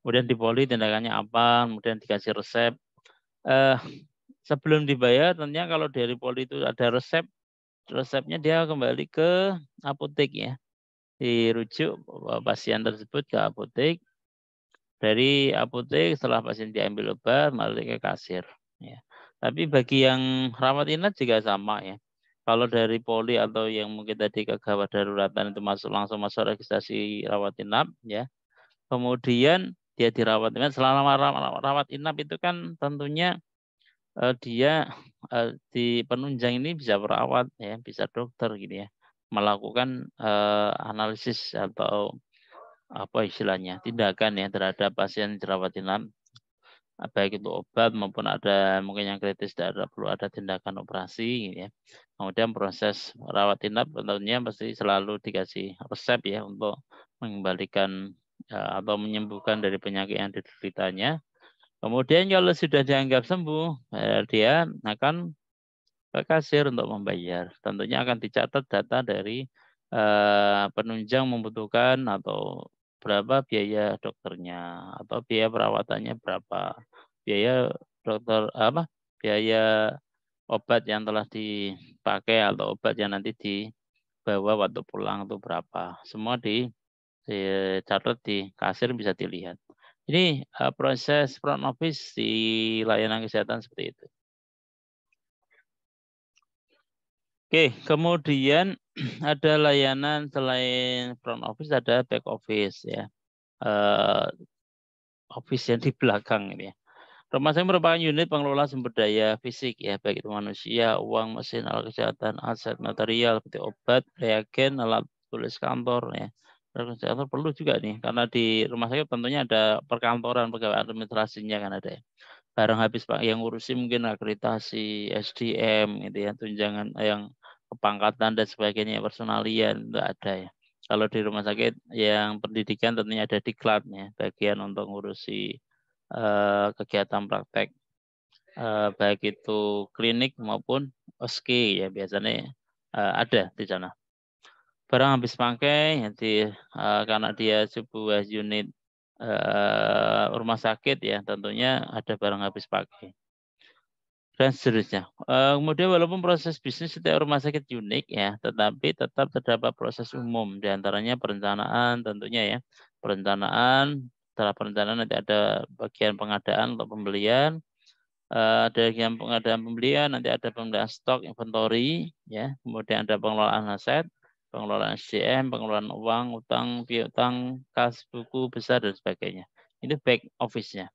Kemudian di poli tindakannya apa, kemudian dikasih resep. Sebelum dibayar tentunya kalau dari poli itu ada resepnya dia kembali ke apotek ya. Dirujuk pasien tersebut ke apotek. Dari apotek setelah pasien diambil obat malah ke kasir. Ya. Tapi bagi yang rawat inap juga sama ya. Kalau dari poli atau yang mungkin tadi kegawat daruratan itu langsung masuk registrasi rawat inap ya. Kemudian dia dirawat inap. Selama rawat inap itu kan tentunya dia di penunjang ini bisa perawat ya, bisa dokter gitu ya, melakukan analisis atau apa istilahnya tindakan ya terhadap pasien dirawat inap, baik itu obat maupun ada mungkin yang kritis perlu ada tindakan operasi gitu ya. Kemudian proses rawat inap tentunya pasti selalu dikasih resep ya untuk mengembalikan atau menyembuhkan dari penyakit yang dideritanya. Kemudian kalau sudah dianggap sembuh, dia akan ke kasir untuk membayar. Tentunya akan dicatat data dari penunjang membutuhkan atau berapa biaya dokternya atau biaya perawatannya berapa, biaya dokter biaya obat yang telah dipakai atau obat yang nanti dibawa waktu pulang itu berapa. Semua dicatat di kasir bisa dilihat. Ini proses front office di layanan kesehatan seperti itu. Oke, kemudian ada layanan selain front office, ada back office ya. Office yang di belakang ini ya. Rumah sakit merupakan unit pengelola sumber daya fisik ya, baik itu manusia, uang, mesin, alat kesehatan, aset material seperti obat, reagen, alat tulis kantor ya. Kantor perlu juga nih, karena di rumah sakit tentunya ada perkantoran, pegawai administrasinya kan ada ya. Barang habis Pak yang ngurusi mungkin akreditasi, SDM gitu ya, tunjangan yang kepangkatan dan sebagainya, personalian itu ada ya. Kalau di rumah sakit yang pendidikan tentunya ada diklat ya, bagian untuk ngurusi kegiatan praktek baik itu klinik maupun OSKI ya biasanya ada di sana. Barang habis pakai nanti karena dia sebuah unit rumah sakit ya tentunya ada barang habis pakai dan seterusnya. Kemudian walaupun proses bisnis setiap rumah sakit unik ya, tetapi tetap terdapat proses umum, diantaranya perencanaan tentunya ya. Perencanaan, setelah perencanaan nanti ada bagian pengadaan untuk pembelian, ada bagian pengadaan pembelian, nanti ada pengadaan stok, inventory, ya. Kemudian ada pengelolaan aset, pengelolaan SDM, pengelolaan uang, utang, piutang, kas, buku besar dan sebagainya. Itu back office-nya.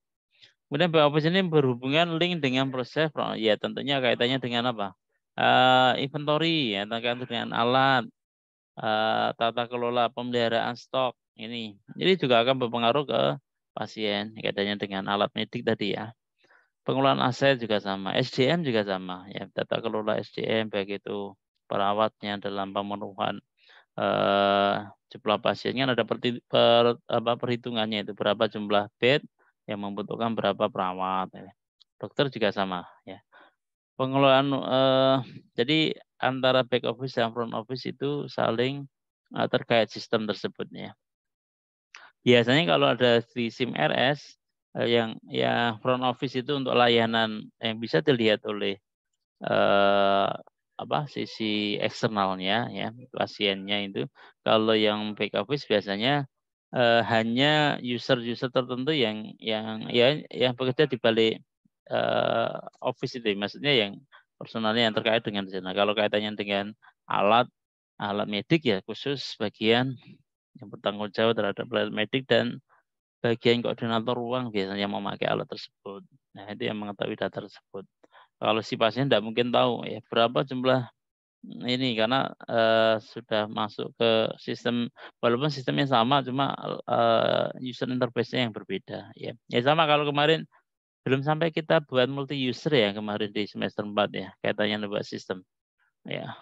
Kemudian back office ini berhubungan link dengan proses, ya tentunya kaitannya dengan apa? Inventory, ya terkait dengan alat, tata kelola pemeliharaan stok ini. Jadi juga akan berpengaruh ke pasien, kaitannya dengan alat medik tadi ya. Pengelolaan aset juga sama, SDM juga sama, ya tata kelola SDM baik itu perawatnya dalam pemenuhan jumlah pasien kan ada perhitungannya itu berapa jumlah bed yang membutuhkan berapa perawat. Ya. Dokter juga sama ya. Pengelolaan jadi antara back office dan front office itu saling terkait sistem tersebutnya. Biasanya kalau ada di SIM RS yang front office itu untuk layanan yang bisa dilihat oleh sisi eksternalnya ya pasiennya itu. Kalau yang back office biasanya hanya user-user tertentu yang bekerja di balik office itu, maksudnya yang personalnya yang terkait dengan sana. Kalau kaitannya dengan alat medik ya khusus bagian yang bertanggung jawab terhadap alat medik dan bagian koordinator ruang biasanya memakai alat tersebut. Nah, itu yang mengetahui data tersebut. Kalau si pasien tidak mungkin tahu ya berapa jumlah ini karena sudah masuk ke sistem walaupun sistemnya sama cuma user interface-nya yang berbeda ya. Ya sama kalau kemarin belum sampai kita buat multi user ya kemarin di semester 4 ya kaitannya buat sistem. Ya.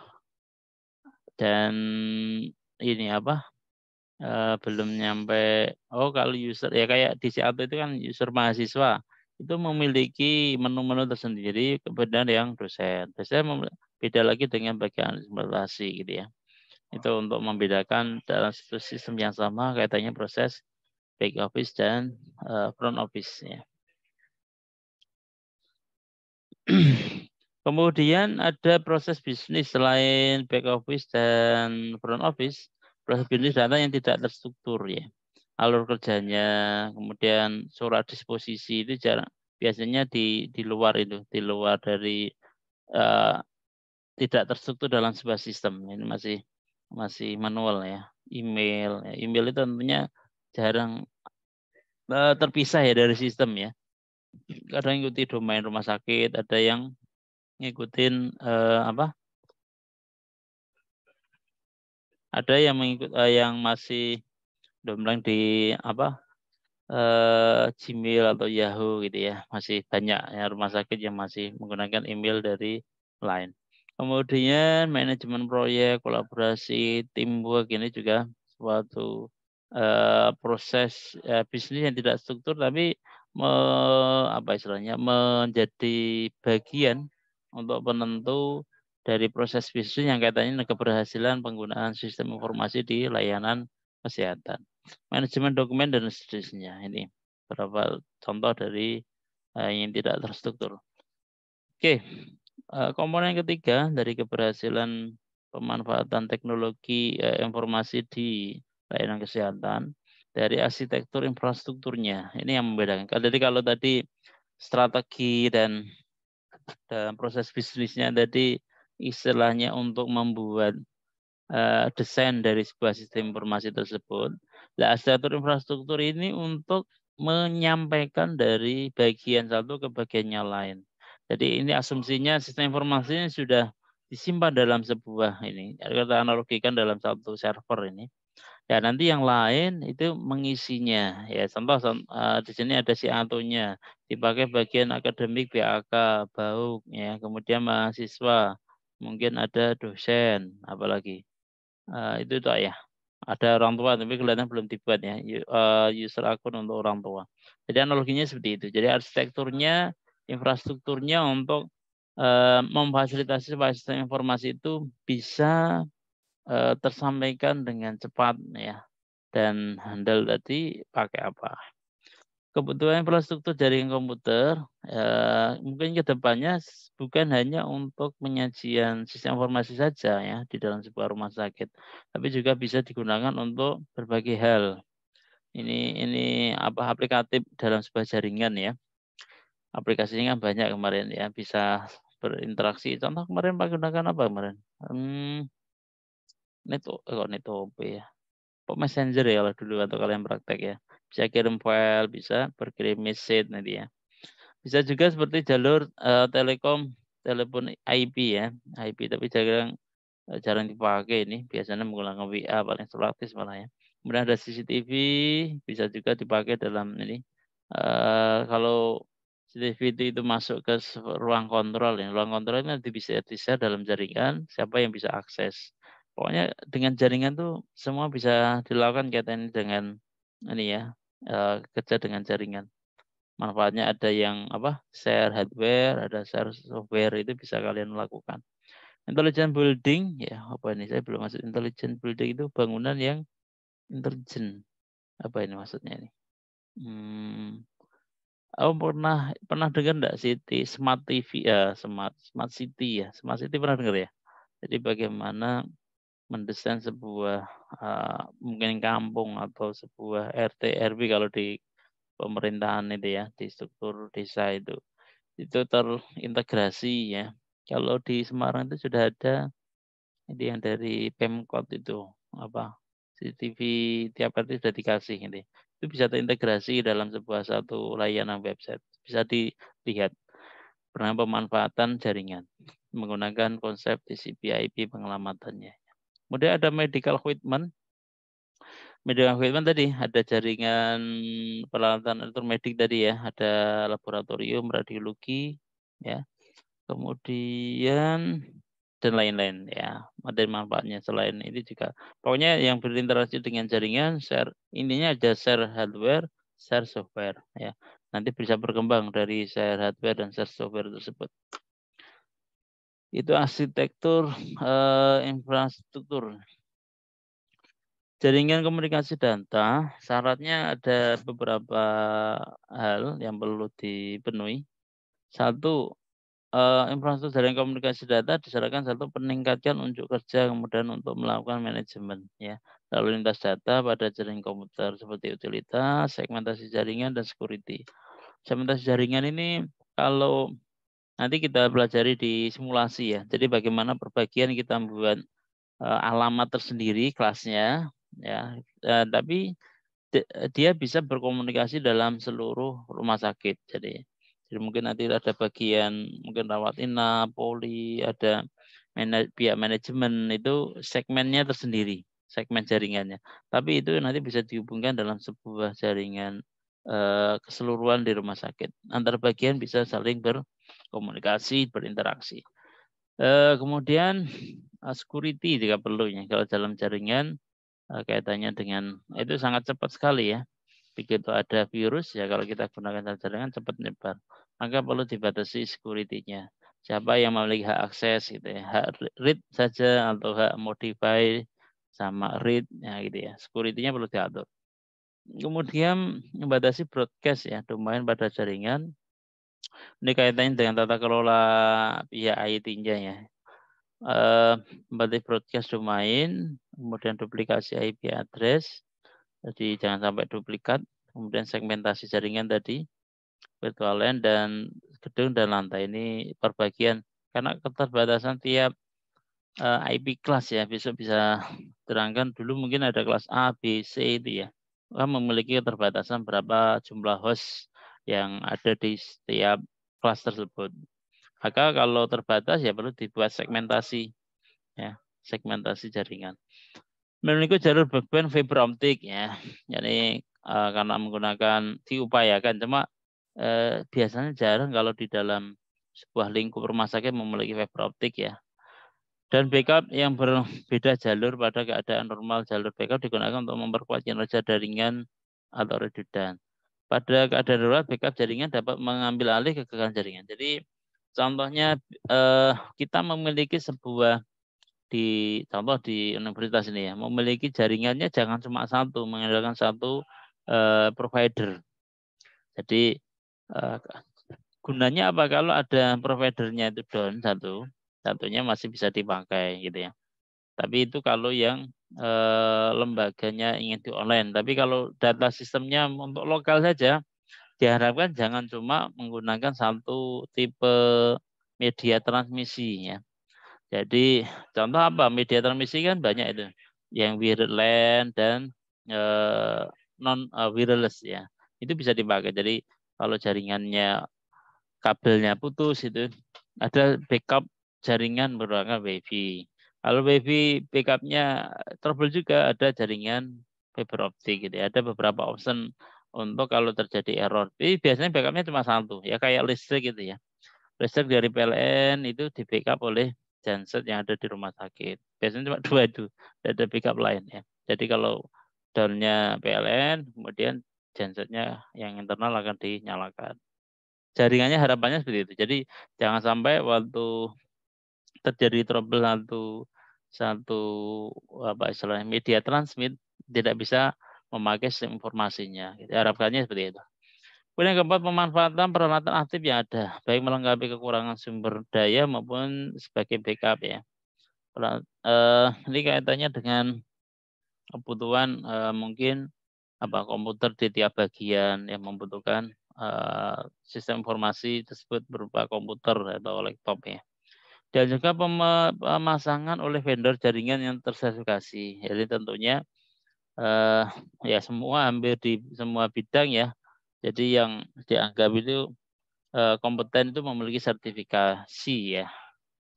Dan ini apa? Belum nyampe kalau user ya kayak di C1 itu kan user mahasiswa itu memiliki menu-menu tersendiri kemudian yang dosen beda lagi dengan bagian implementasi gitu ya itu untuk membedakan dalam sistem yang sama kaitannya proses back office dan front office ya. Kemudian ada proses bisnis selain back office dan front office proses bisnis data yang tidak terstruktur ya. Alur kerjanya, kemudian surat disposisi itu biasanya di luar itu, di luar dari tidak terstruktur dalam sebuah sistem. Ini masih manual ya. Email itu tentunya jarang terpisah ya dari sistem ya. Kadang ikuti domain rumah sakit, ada yang ngikutin ada yang mengikut yang masih dompleng di Gmail atau Yahoo gitu ya. Masih banyak ya rumah sakit yang masih menggunakan email dari Line. Kemudian manajemen proyek, kolaborasi, teamwork ini juga suatu proses bisnis yang tidak struktur tapi menjadi bagian untuk penentu dari proses bisnis yang katanya keberhasilan penggunaan sistem informasi di layanan kesehatan. Manajemen dokumen dan seterusnya. Ini beberapa contoh dari yang tidak terstruktur. Oke, komponen ketiga dari keberhasilan pemanfaatan teknologi informasi di layanan kesehatan dari arsitektur infrastrukturnya. Ini yang membedakan. Jadi kalau tadi strategi dan proses bisnisnya tadi istilahnya untuk membuat desain dari sebuah sistem informasi tersebut. Nah, arsitektur infrastruktur ini untuk menyampaikan dari bagian satu ke bagian yang lain. Jadi ini asumsinya sistem informasi ini sudah disimpan dalam sebuah ini. Kita analogikan dalam satu server ini. Ya nanti yang lain itu mengisinya. Ya contoh di sini ada si Antonya dipakai bagian akademik BAK, BAUK ya, kemudian mahasiswa, mungkin ada dosen, apalagi itu ya ada orang tua tapi kelihatan belum dibuat ya, user akun untuk orang tua. Jadi analoginya seperti itu. Jadi arsitekturnya, infrastrukturnya untuk memfasilitasi supaya sistem informasi itu bisa tersampaikan dengan cepat ya, dan handal tadi pakai apa. Kebutuhan infrastruktur jaringan komputer mungkin kedepannya bukan hanya untuk penyajian sistem informasi saja ya di dalam sebuah rumah sakit, tapi juga bisa digunakan untuk berbagai hal. Ini apa, aplikatif dalam sebuah jaringan ya. Aplikasinya kan banyak kemarin ya, bisa berinteraksi. Contoh kemarin Pak gunakan apa kemarin? Neto ya. Messenger ya kalau dulu atau kalian praktek ya. Bisa kirim file, bisa berkirim message nanti ya. Bisa juga seperti jalur telekom, telepon IP ya, IP tapi jarang dipakai ini. Biasanya menggunakan WA paling praktis malah ya. Kemudian ada CCTV, bisa juga dipakai dalam ini. Kalau CCTV itu masuk ke ruang kontrol ya, ruang kontrol ini nanti bisa di-share dalam jaringan, siapa yang bisa akses. Pokoknya dengan jaringan tuh semua bisa dilakukan kaitannya dengan ini ya, kerja dengan jaringan. Manfaatnya ada yang apa, share hardware, ada share software, itu bisa kalian lakukan. Intelligent building ya, apa ini, saya belum masuk. Intelligent building itu bangunan yang intelijen. Apa ini maksudnya ini? Pernah dengar enggak Smart TV ya, Smart City ya. Smart City pernah dengar ya? Jadi bagaimana mendesain sebuah mungkin kampung atau sebuah RT RW kalau di pemerintahan itu ya, di struktur desa itu terintegrasi ya. Kalau di Semarang itu sudah ada ini yang dari Pemkot itu apa, CCTV tiap RT sudah dikasih ini. Itu bisa terintegrasi dalam sebuah satu layanan website. Bisa dilihat pernah pemanfaatan jaringan menggunakan konsep TCP/IP pengelamatannya. Kemudian ada medical equipment. Medical equipment tadi ada jaringan peralatan elektromedik tadi ya, ada laboratorium radiologi ya. Kemudian dan lain-lain ya. Ada manfaatnya selain itu juga. Pokoknya yang berinteraksi dengan jaringan, share intinya ada share hardware, share software ya. Nanti bisa berkembang dari share hardware dan share software tersebut. Itu arsitektur infrastruktur. Jaringan komunikasi data, syaratnya ada beberapa hal yang perlu dipenuhi. Satu, infrastruktur jaringan komunikasi data disyaratkan satu meningkatkan unjuk kerja, kemudian untuk melakukan manajemen ya lalu lintas data pada jaringan komputer seperti utilitas, segmentasi jaringan dan security. Segmentasi jaringan ini kalau nanti kita pelajari di simulasi ya. Jadi bagaimana perbagian kita membuat alamat tersendiri kelasnya ya, tapi dia bisa berkomunikasi dalam seluruh rumah sakit. Jadi mungkin nanti ada bagian mungkin rawat inap, poli, ada pihak manajemen, itu segmennya tersendiri, segmen jaringannya. Tapi itu nanti bisa dihubungkan dalam sebuah jaringan keseluruhan di rumah sakit. Antar bagian bisa saling berkomunikasi, berinteraksi. Kemudian security jika perlu ya. Kalau dalam jaringan kaitannya dengan itu sangat cepat sekali ya. Begitu ada virus ya, kalau kita gunakan jaringan cepat menyebar. Maka perlu dibatasi security-nya. Siapa yang memiliki hak akses gitu ya. Hak read saja atau hak modify sama read ya gitu ya. Security-nya perlu diatur. Kemudian membatasi broadcast ya, domain pada jaringan. Ini kaitannya dengan tata kelola pihak IT-nya ya. Membatasi broadcast domain, kemudian duplikasi IP address, jadi jangan sampai duplikat, kemudian segmentasi jaringan tadi, virtual LAN dan gedung dan lantai ini perbagian karena keterbatasan tiap IP kelas ya. Besok bisa terangkan dulu mungkin ada kelas A, B, C itu ya. Memiliki keterbatasan berapa jumlah host yang ada di setiap kelas tersebut. Maka kalau terbatas ya perlu dibuat segmentasi ya, segmentasi jaringan. Memiliki jalur broadband fiber optik ya. Jadi karena menggunakan diupayakan, cuma biasanya jarang kalau di dalam sebuah lingkup rumah sakit memiliki fiber optik ya. Dan backup yang berbeda jalur pada keadaan normal, jalur backup digunakan untuk memperkuat kinerja jaringan atau redundan. Pada keadaan darurat, backup jaringan dapat mengambil alih kegagalan jaringan. Jadi contohnya kita memiliki sebuah contoh di universitas ini ya, memiliki jaringannya jangan cuma satu, mengandalkan satu provider. Jadi gunanya apa kalau ada providernya itu down satunya masih bisa dipakai gitu ya. Tapi itu kalau yang lembaganya ingin di online. Tapi kalau data sistemnya untuk lokal saja, diharapkan jangan cuma menggunakan satu tipe media transmisi ya. Jadi contoh apa? Media transmisi kan banyak itu, yang wired LAN dan non wireless ya. Itu bisa dipakai. Jadi kalau jaringannya kabelnya putus itu ada backup jaringan menggunakan WiFi. Kalau WiFi backupnya trouble juga ada jaringan fiber optik gitu ya. Ada beberapa option untuk kalau terjadi error. Tapi biasanya backupnya cuma satu ya, kayak listrik gitu ya. Listrik dari PLN itu di backup oleh genset yang ada di rumah sakit. Biasanya cuma dua itu, tidak ada backup lain ya. Jadi kalau down-nya PLN, kemudian gensetnya yang internal akan dinyalakan. Jaringannya harapannya seperti itu. Jadi jangan sampai waktu terjadi trouble satu apa istilahnya media transmit tidak bisa memakai sistem informasinya. Harapkannya seperti itu. Kemudian yang keempat, pemanfaatan peralatan aktif yang ada, baik melengkapi kekurangan sumber daya maupun sebagai backup ya. Ini kaitannya dengan kebutuhan mungkin komputer di tiap bagian yang membutuhkan sistem informasi tersebut berupa komputer atau laptop ya. Dan juga pemasangan oleh vendor jaringan yang tersertifikasi. Jadi tentunya ya hampir di semua bidang ya. Jadi yang dianggap itu kompeten itu memiliki sertifikasi ya.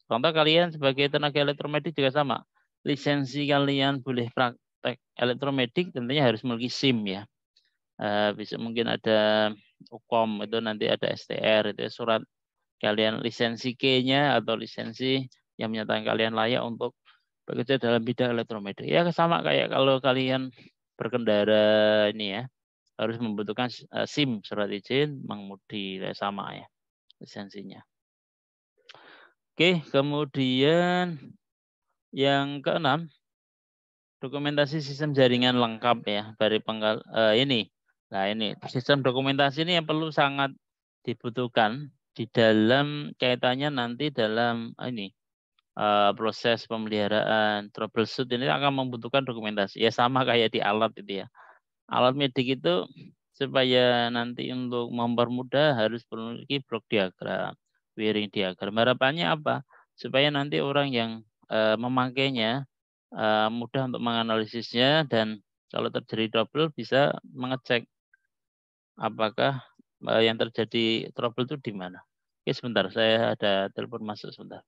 Contoh kalian sebagai tenaga elektromedik juga sama. Lisensi kalian boleh praktek elektromedik tentunya harus memiliki SIM ya. Bisa mungkin ada UKOM itu nanti ada STR itu surat kalian lisensi K-nya atau lisensi yang menyatakan kalian layak untuk bekerja dalam bidang elektromedik. Ya sama kayak kalau kalian berkendara ini ya, harus membutuhkan SIM, surat izin mengemudi, sama ya lisensinya. Oke, kemudian yang keenam, dokumentasi sistem jaringan lengkap ya dari ini. Nah ini sistem dokumentasi ini yang perlu sangat dibutuhkan di dalam kaitannya nanti dalam ini proses pemeliharaan troubleshoot ini akan membutuhkan dokumentasi. Ya sama kayak di alat itu ya. Alat medik itu supaya nanti untuk mempermudah harus memiliki blok diagram, wiring diagram. Harapannya apa? Supaya nanti orang yang memakainya mudah untuk menganalisisnya dan kalau terjadi trouble bisa mengecek apakah yang terjadi trouble itu di mana. Oke, sebentar, saya ada telepon masuk sebentar.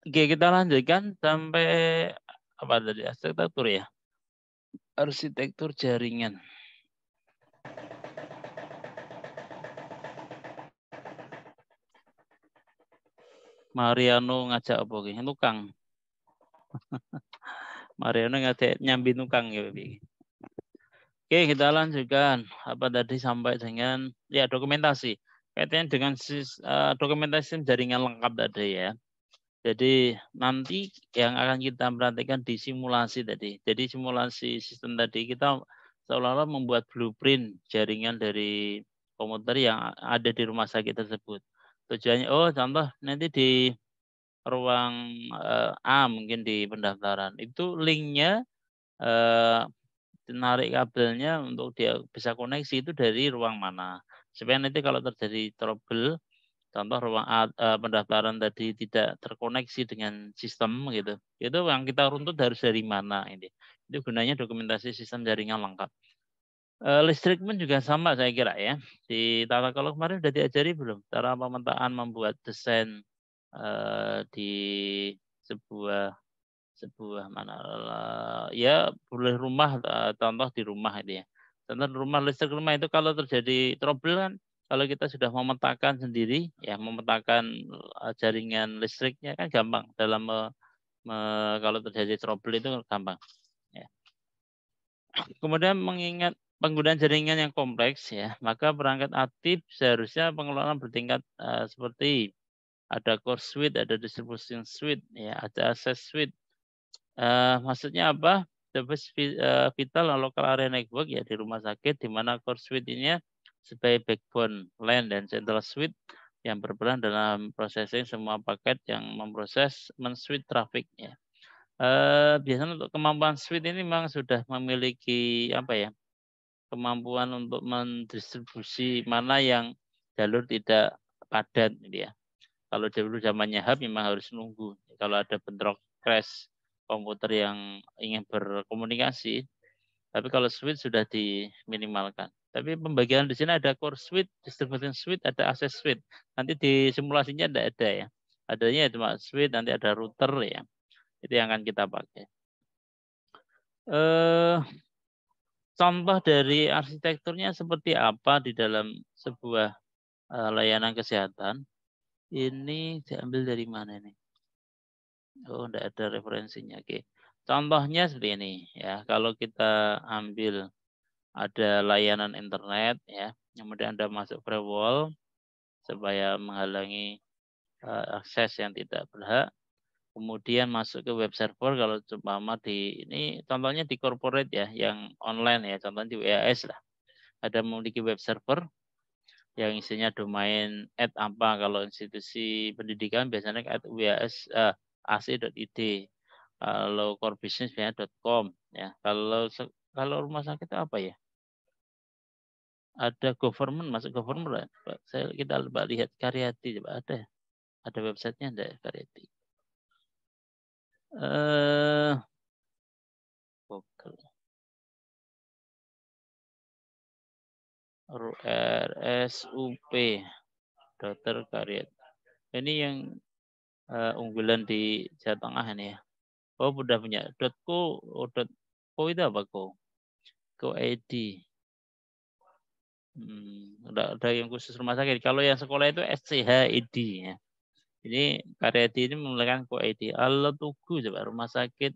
Oke, kita lanjutkan sampai apa tadi? Arsitektur ya. Arsitektur jaringan. Mariano ngajak apa iki? Tukang. Mariano ngajak nyambi tukang ya. Oke, kita lanjutkan. Apa tadi sampai dengan ya dokumentasi. Kaitannya dengan dokumentasi jaringan lengkap tadi ya. Jadi nanti yang akan kita perhatikan di simulasi tadi. Jadi simulasi sistem tadi kita seolah-olah membuat blueprint jaringan dari komputer yang ada di rumah sakit tersebut. Tujuannya, contoh nanti di ruang A mungkin di pendaftaran. Itu linknya narik kabelnya untuk dia bisa koneksi itu dari ruang mana. Supaya nanti kalau terjadi trouble, contoh ruang pendaftaran tadi tidak terkoneksi dengan sistem gitu. Itu yang kita runtut harus dari mana ini. Itu gunanya dokumentasi sistem jaringan lengkap. Listrik pun juga sama saya kira ya. Di tata kelola kemarin sudah diajari belum cara pemetaan membuat desain di sebuah mana ya boleh rumah, contoh di rumah itu ya. Contoh rumah listrik rumah itu kalau terjadi trouble kan kalau kita sudah memetakan sendiri ya memetakan jaringan listriknya kan gampang dalam kalau terjadi trouble itu gampang ya. Kemudian mengingat penggunaan jaringan yang kompleks ya, maka perangkat aktif seharusnya pengelolaan bertingkat seperti ada core switch, ada distribution switch, ya, ada access switch. Maksudnya apa? Service vital local area network ya di rumah sakit di mana core switch ini sebagai backbone LAN dan central switch yang berperan dalam processing semua paket yang memproses men-switch traffic ya. Biasanya untuk kemampuan switch ini memang sudah memiliki apa ya? Kemampuan untuk mendistribusi mana yang jalur tidak padat gitu ya. Kalau dulu zamannya hub memang harus nunggu. Kalau ada bentrok crash komputer yang ingin berkomunikasi, tapi kalau switch sudah diminimalkan. Tapi pembagian di sini ada core switch, distribution switch, ada access switch. Nanti di simulasinya tidak ada ya. Adanya cuma switch, nanti ada router ya. Itu yang akan kita pakai. Contoh dari arsitekturnya seperti apa di dalam sebuah layanan kesehatan? Ini diambil dari mana nih? Oh, tidak ada referensinya. Oke. Contohnya seperti ini ya. Kalau kita ambil ada layanan internet ya, kemudian Anda masuk firewall supaya menghalangi akses yang tidak berhak. Kemudian masuk ke web server kalau umpama di ini contohnya di corporate ya, yang online ya, contohnya di WAS lah. Ada memiliki web server yang isinya domain apa kalau institusi pendidikan biasanya @was ac.id. Kalau core business biasanya .com ya. Kalau rumah sakit itu apa ya? Ada government, masuk government. Kita coba lihat Karyati coba ada websitenya ada Karyati. Google. RSUP Dokter Karyat. Ini yang unggulan di Jawa Tengah ini ya. Oh, udah punya .co, .co itu apa co? Co.id. Ada yang khusus rumah sakit. Kalau yang sekolah itu SCHID ya. Ini Karyadi ini menggunakan Co.id. Allah Tugu coba rumah sakit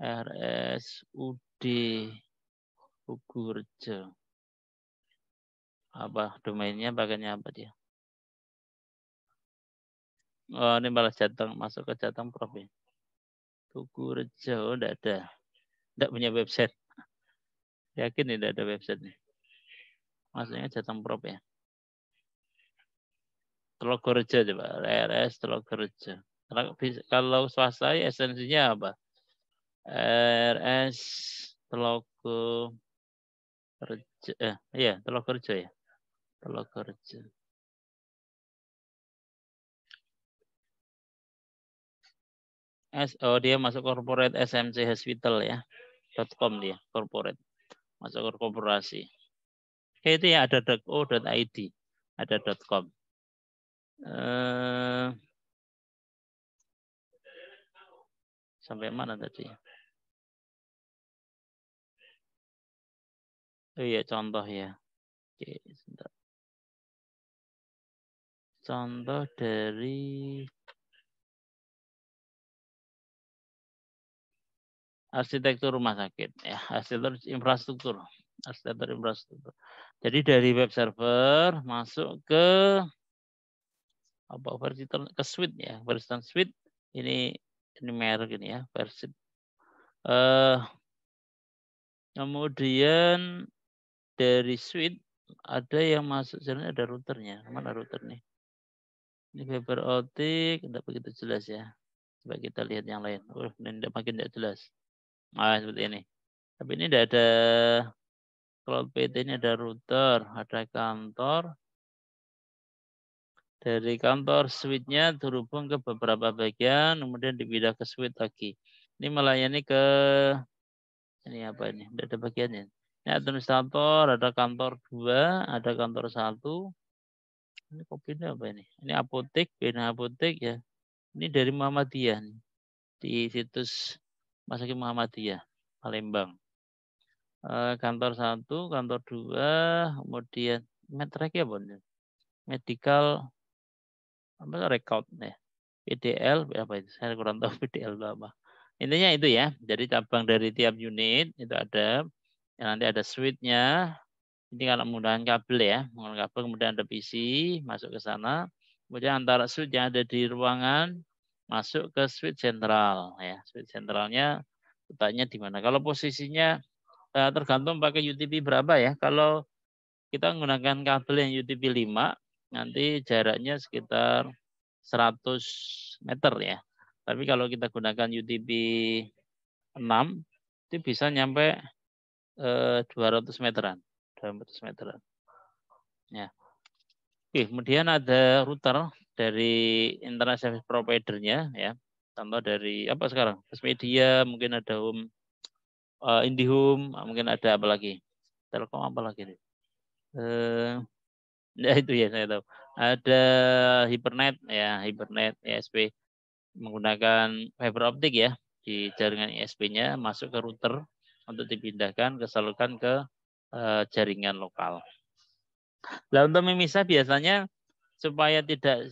RSUD Tugu Rejo. Apa domainnya bagiannya apa dia? Oh, ini malah Jateng, masuk ke Jateng Prof. Ya. Tugu Rejo, enggak ada. Enggak punya website. Yakin tidak ada website nih. Maksudnya Jateng Prof ya. Telogorejo coba, RS Telogorejo. Kalau swasta esensinya apa? RS Telogorejo. Iya, Telogorejo ya. Telogorejo. Dia masuk corporate SMC Hospital ya. .com dia, corporate. Masuk ke korporasi. Itu ya ada .o.id, ada .com. Sampai mana tadi? Oh iya, contoh ya. Oke, sebentar. Contoh dari arsitektur rumah sakit ya, arsitektur infrastruktur. Jadi dari web server masuk ke apa versi ke suite ya, versi suite ini merek ini ya, versi. Kemudian dari suite ada yang masuk sana ada routernya. Mana router nih? Ini fiber optik, tidak begitu jelas ya. Coba kita lihat yang lain. Ini makin tidak jelas. Seperti ini. Tapi ini tidak ada cloud PT, ini ada router, ada kantor. Dari kantor switch-nya terhubung ke beberapa bagian, kemudian dipindah ke switch lagi. Ini melayani ke ini apa ini? Tidak ada bagiannya. Ini administrator, ada kantor 2, ada kantor 1. Ini kopinya apa ini? Ini apotek, bina apotek ya. Ini dari Muhammadiyah nih. Di situs Masjid Muhammadiyah, Palembang. Kantor 1, kantor 2, kemudian Medrek ya Bon. Medical apa record ya. PDL apa itu? Saya kurang tahu PDL itu apa. Intinya itu ya. Jadi cabang dari tiap unit itu ada. Nanti ada switch-nya. Ini kalau menggunakan kabel ya, menggunakan kabel kemudian ada PC masuk ke sana. Kemudian antara switch yang ada di ruangan masuk ke switch sentral ya. Switch sentralnya letaknya di mana? Kalau posisinya tergantung pakai UTP berapa ya. Kalau kita menggunakan kabel yang UTP 5 nanti jaraknya sekitar 100 meter ya. Tapi kalau kita gunakan UTP 6 itu bisa nyampe 200 meteran. 200 meteran. Ya. Oke, kemudian ada router dari internet service provider-nya ya. Contoh dari apa sekarang? Media, mungkin ada Home IndiHome, mungkin ada apa lagi? Telkom apa lagi nih? Ya itu ya saya tahu. Ada Hypernet ya, Hypernet ISP menggunakan fiber optik ya di jaringan ISP-nya masuk ke router untuk dipindahkan kesalurkan ke jaringan lokal. Nah, untuk memisah biasanya supaya tidak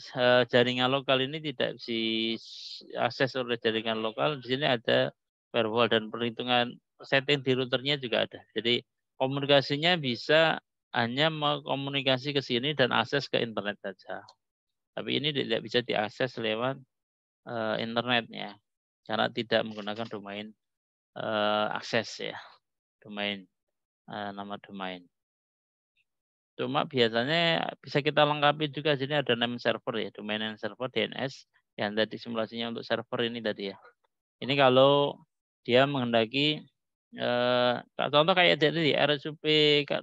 jaringan lokal ini tidak diakses oleh jaringan lokal, di sini ada firewall dan perhitungan setting di routernya juga ada. Jadi komunikasinya bisa hanya mau komunikasi ke sini dan akses ke internet saja. Tapi ini tidak bisa diakses lewat internet ya, karena tidak menggunakan domain akses ya, domain nama domain. Cuma biasanya bisa kita lengkapi juga sini ada name server ya, domain name server DNS yang tadi simulasinya untuk server ini tadi ya. Ini kalau dia menghendaki contoh kayak dari RSUP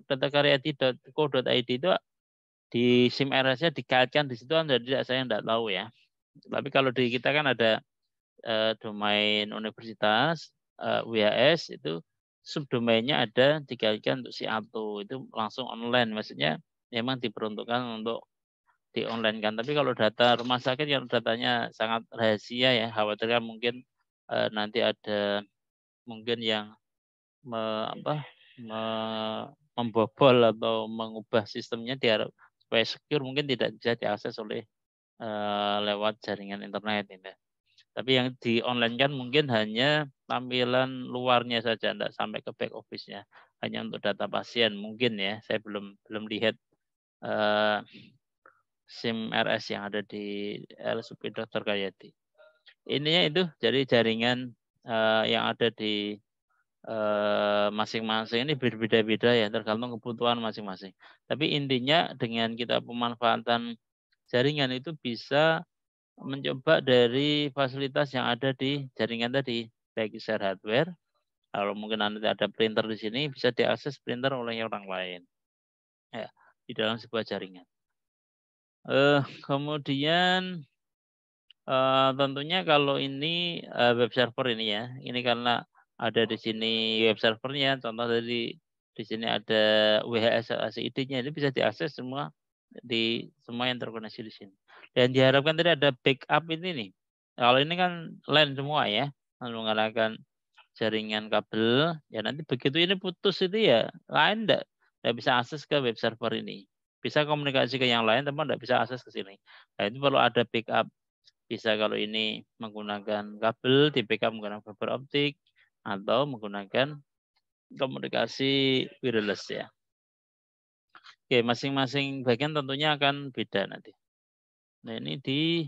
datakaryadi.co.id itu di SIM RS-nya dikaitkan di situ jadi saya tidak tahu ya. Tapi kalau di kita kan ada domain universitas WHS itu subdomainnya ada dikaitkan untuk si Ato itu langsung online, maksudnya memang diperuntukkan untuk di online kan. Tapi kalau data rumah sakit yang datanya sangat rahasia ya, khawatirnya mungkin nanti ada mungkin yang membobol atau mengubah sistemnya diharap supaya secure, mungkin tidak bisa diakses oleh lewat jaringan internet ini. Tapi yang di online kan mungkin hanya tampilan luarnya saja, tidak sampai ke back office-nya. Hanya untuk data pasien mungkin ya. Saya belum lihat SIM RS yang ada di RSUP Dr. Karyadi. Ininya itu jadi jaringan yang ada di masing-masing ini berbeda-beda ya, tergantung kebutuhan masing-masing. Tapi intinya dengan kita pemanfaatan jaringan itu bisa mencoba dari fasilitas yang ada di jaringan tadi, baik share hardware, kalau mungkin nanti ada printer di sini bisa diakses printer oleh orang lain, ya di dalam sebuah jaringan. Kemudian tentunya kalau ini web server ini ya, ini karena ada di sini web servernya, contoh dari di sini ada WHS ACID-nya, ini bisa diakses semua di semua yang terkoneksi di sini. Dan diharapkan tadi ada backup ini nih. Kalau ini kan LAN semua ya, menggunakan jaringan kabel. Ya nanti begitu ini putus itu ya lain enggak bisa akses ke web server ini. Bisa komunikasi ke yang lain, tapi enggak bisa akses ke sini. Nah itu perlu ada backup. Bisa kalau ini menggunakan kabel, di backup menggunakan fiber optik, atau menggunakan komunikasi wireless ya. Oke, masing-masing bagian tentunya akan beda nanti. Nah ini di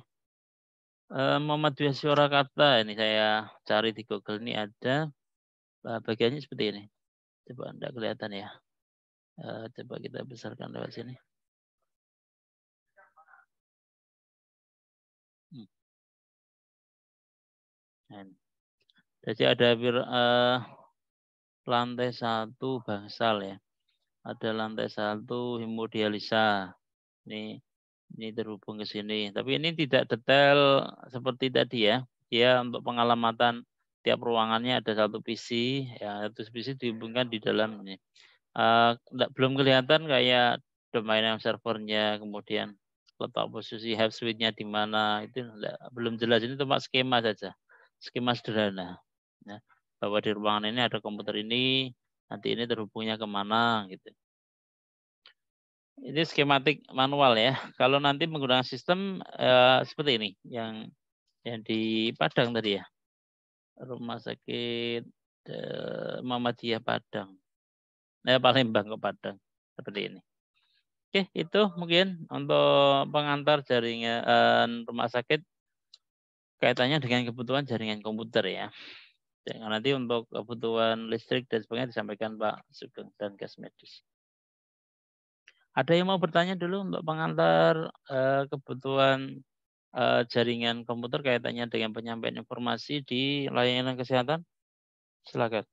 Muhammadiyah Surakarta ini saya cari di Google ini ada bagiannya seperti ini. Coba Anda kelihatan ya. Coba kita besarkan lewat sini. Jadi ada lantai 1 bangsal ya. Ada lantai 1 hemodialisa. Ini terhubung ke sini. Tapi ini tidak detail seperti tadi ya. Dia untuk pengalamatan tiap ruangannya ada satu PC, ya satu PC dihubungkan di dalam ini. belum kelihatan kayak domain name servernya, kemudian letak posisi have suite-nya di mana, itu belum jelas. Ini cuma skema saja, skema sederhana. Ya, bahwa di ruangan ini ada komputer ini, nanti ini terhubungnya kemana gitu. Ini skematik manual ya. Kalau nanti menggunakan sistem seperti ini, yang di Padang tadi ya, Rumah Sakit Muhammadiyah Padang, Palembang ke Padang, seperti ini. Oke, itu mungkin untuk pengantar jaringan rumah sakit kaitannya dengan kebutuhan jaringan komputer ya. Dan nanti untuk kebutuhan listrik dan sebagainya disampaikan Pak Sugeng dan Gas Medis. Ada yang mau bertanya dulu untuk pengantar kebutuhan jaringan komputer kaitannya dengan penyampaian informasi di layanan kesehatan? Silakan.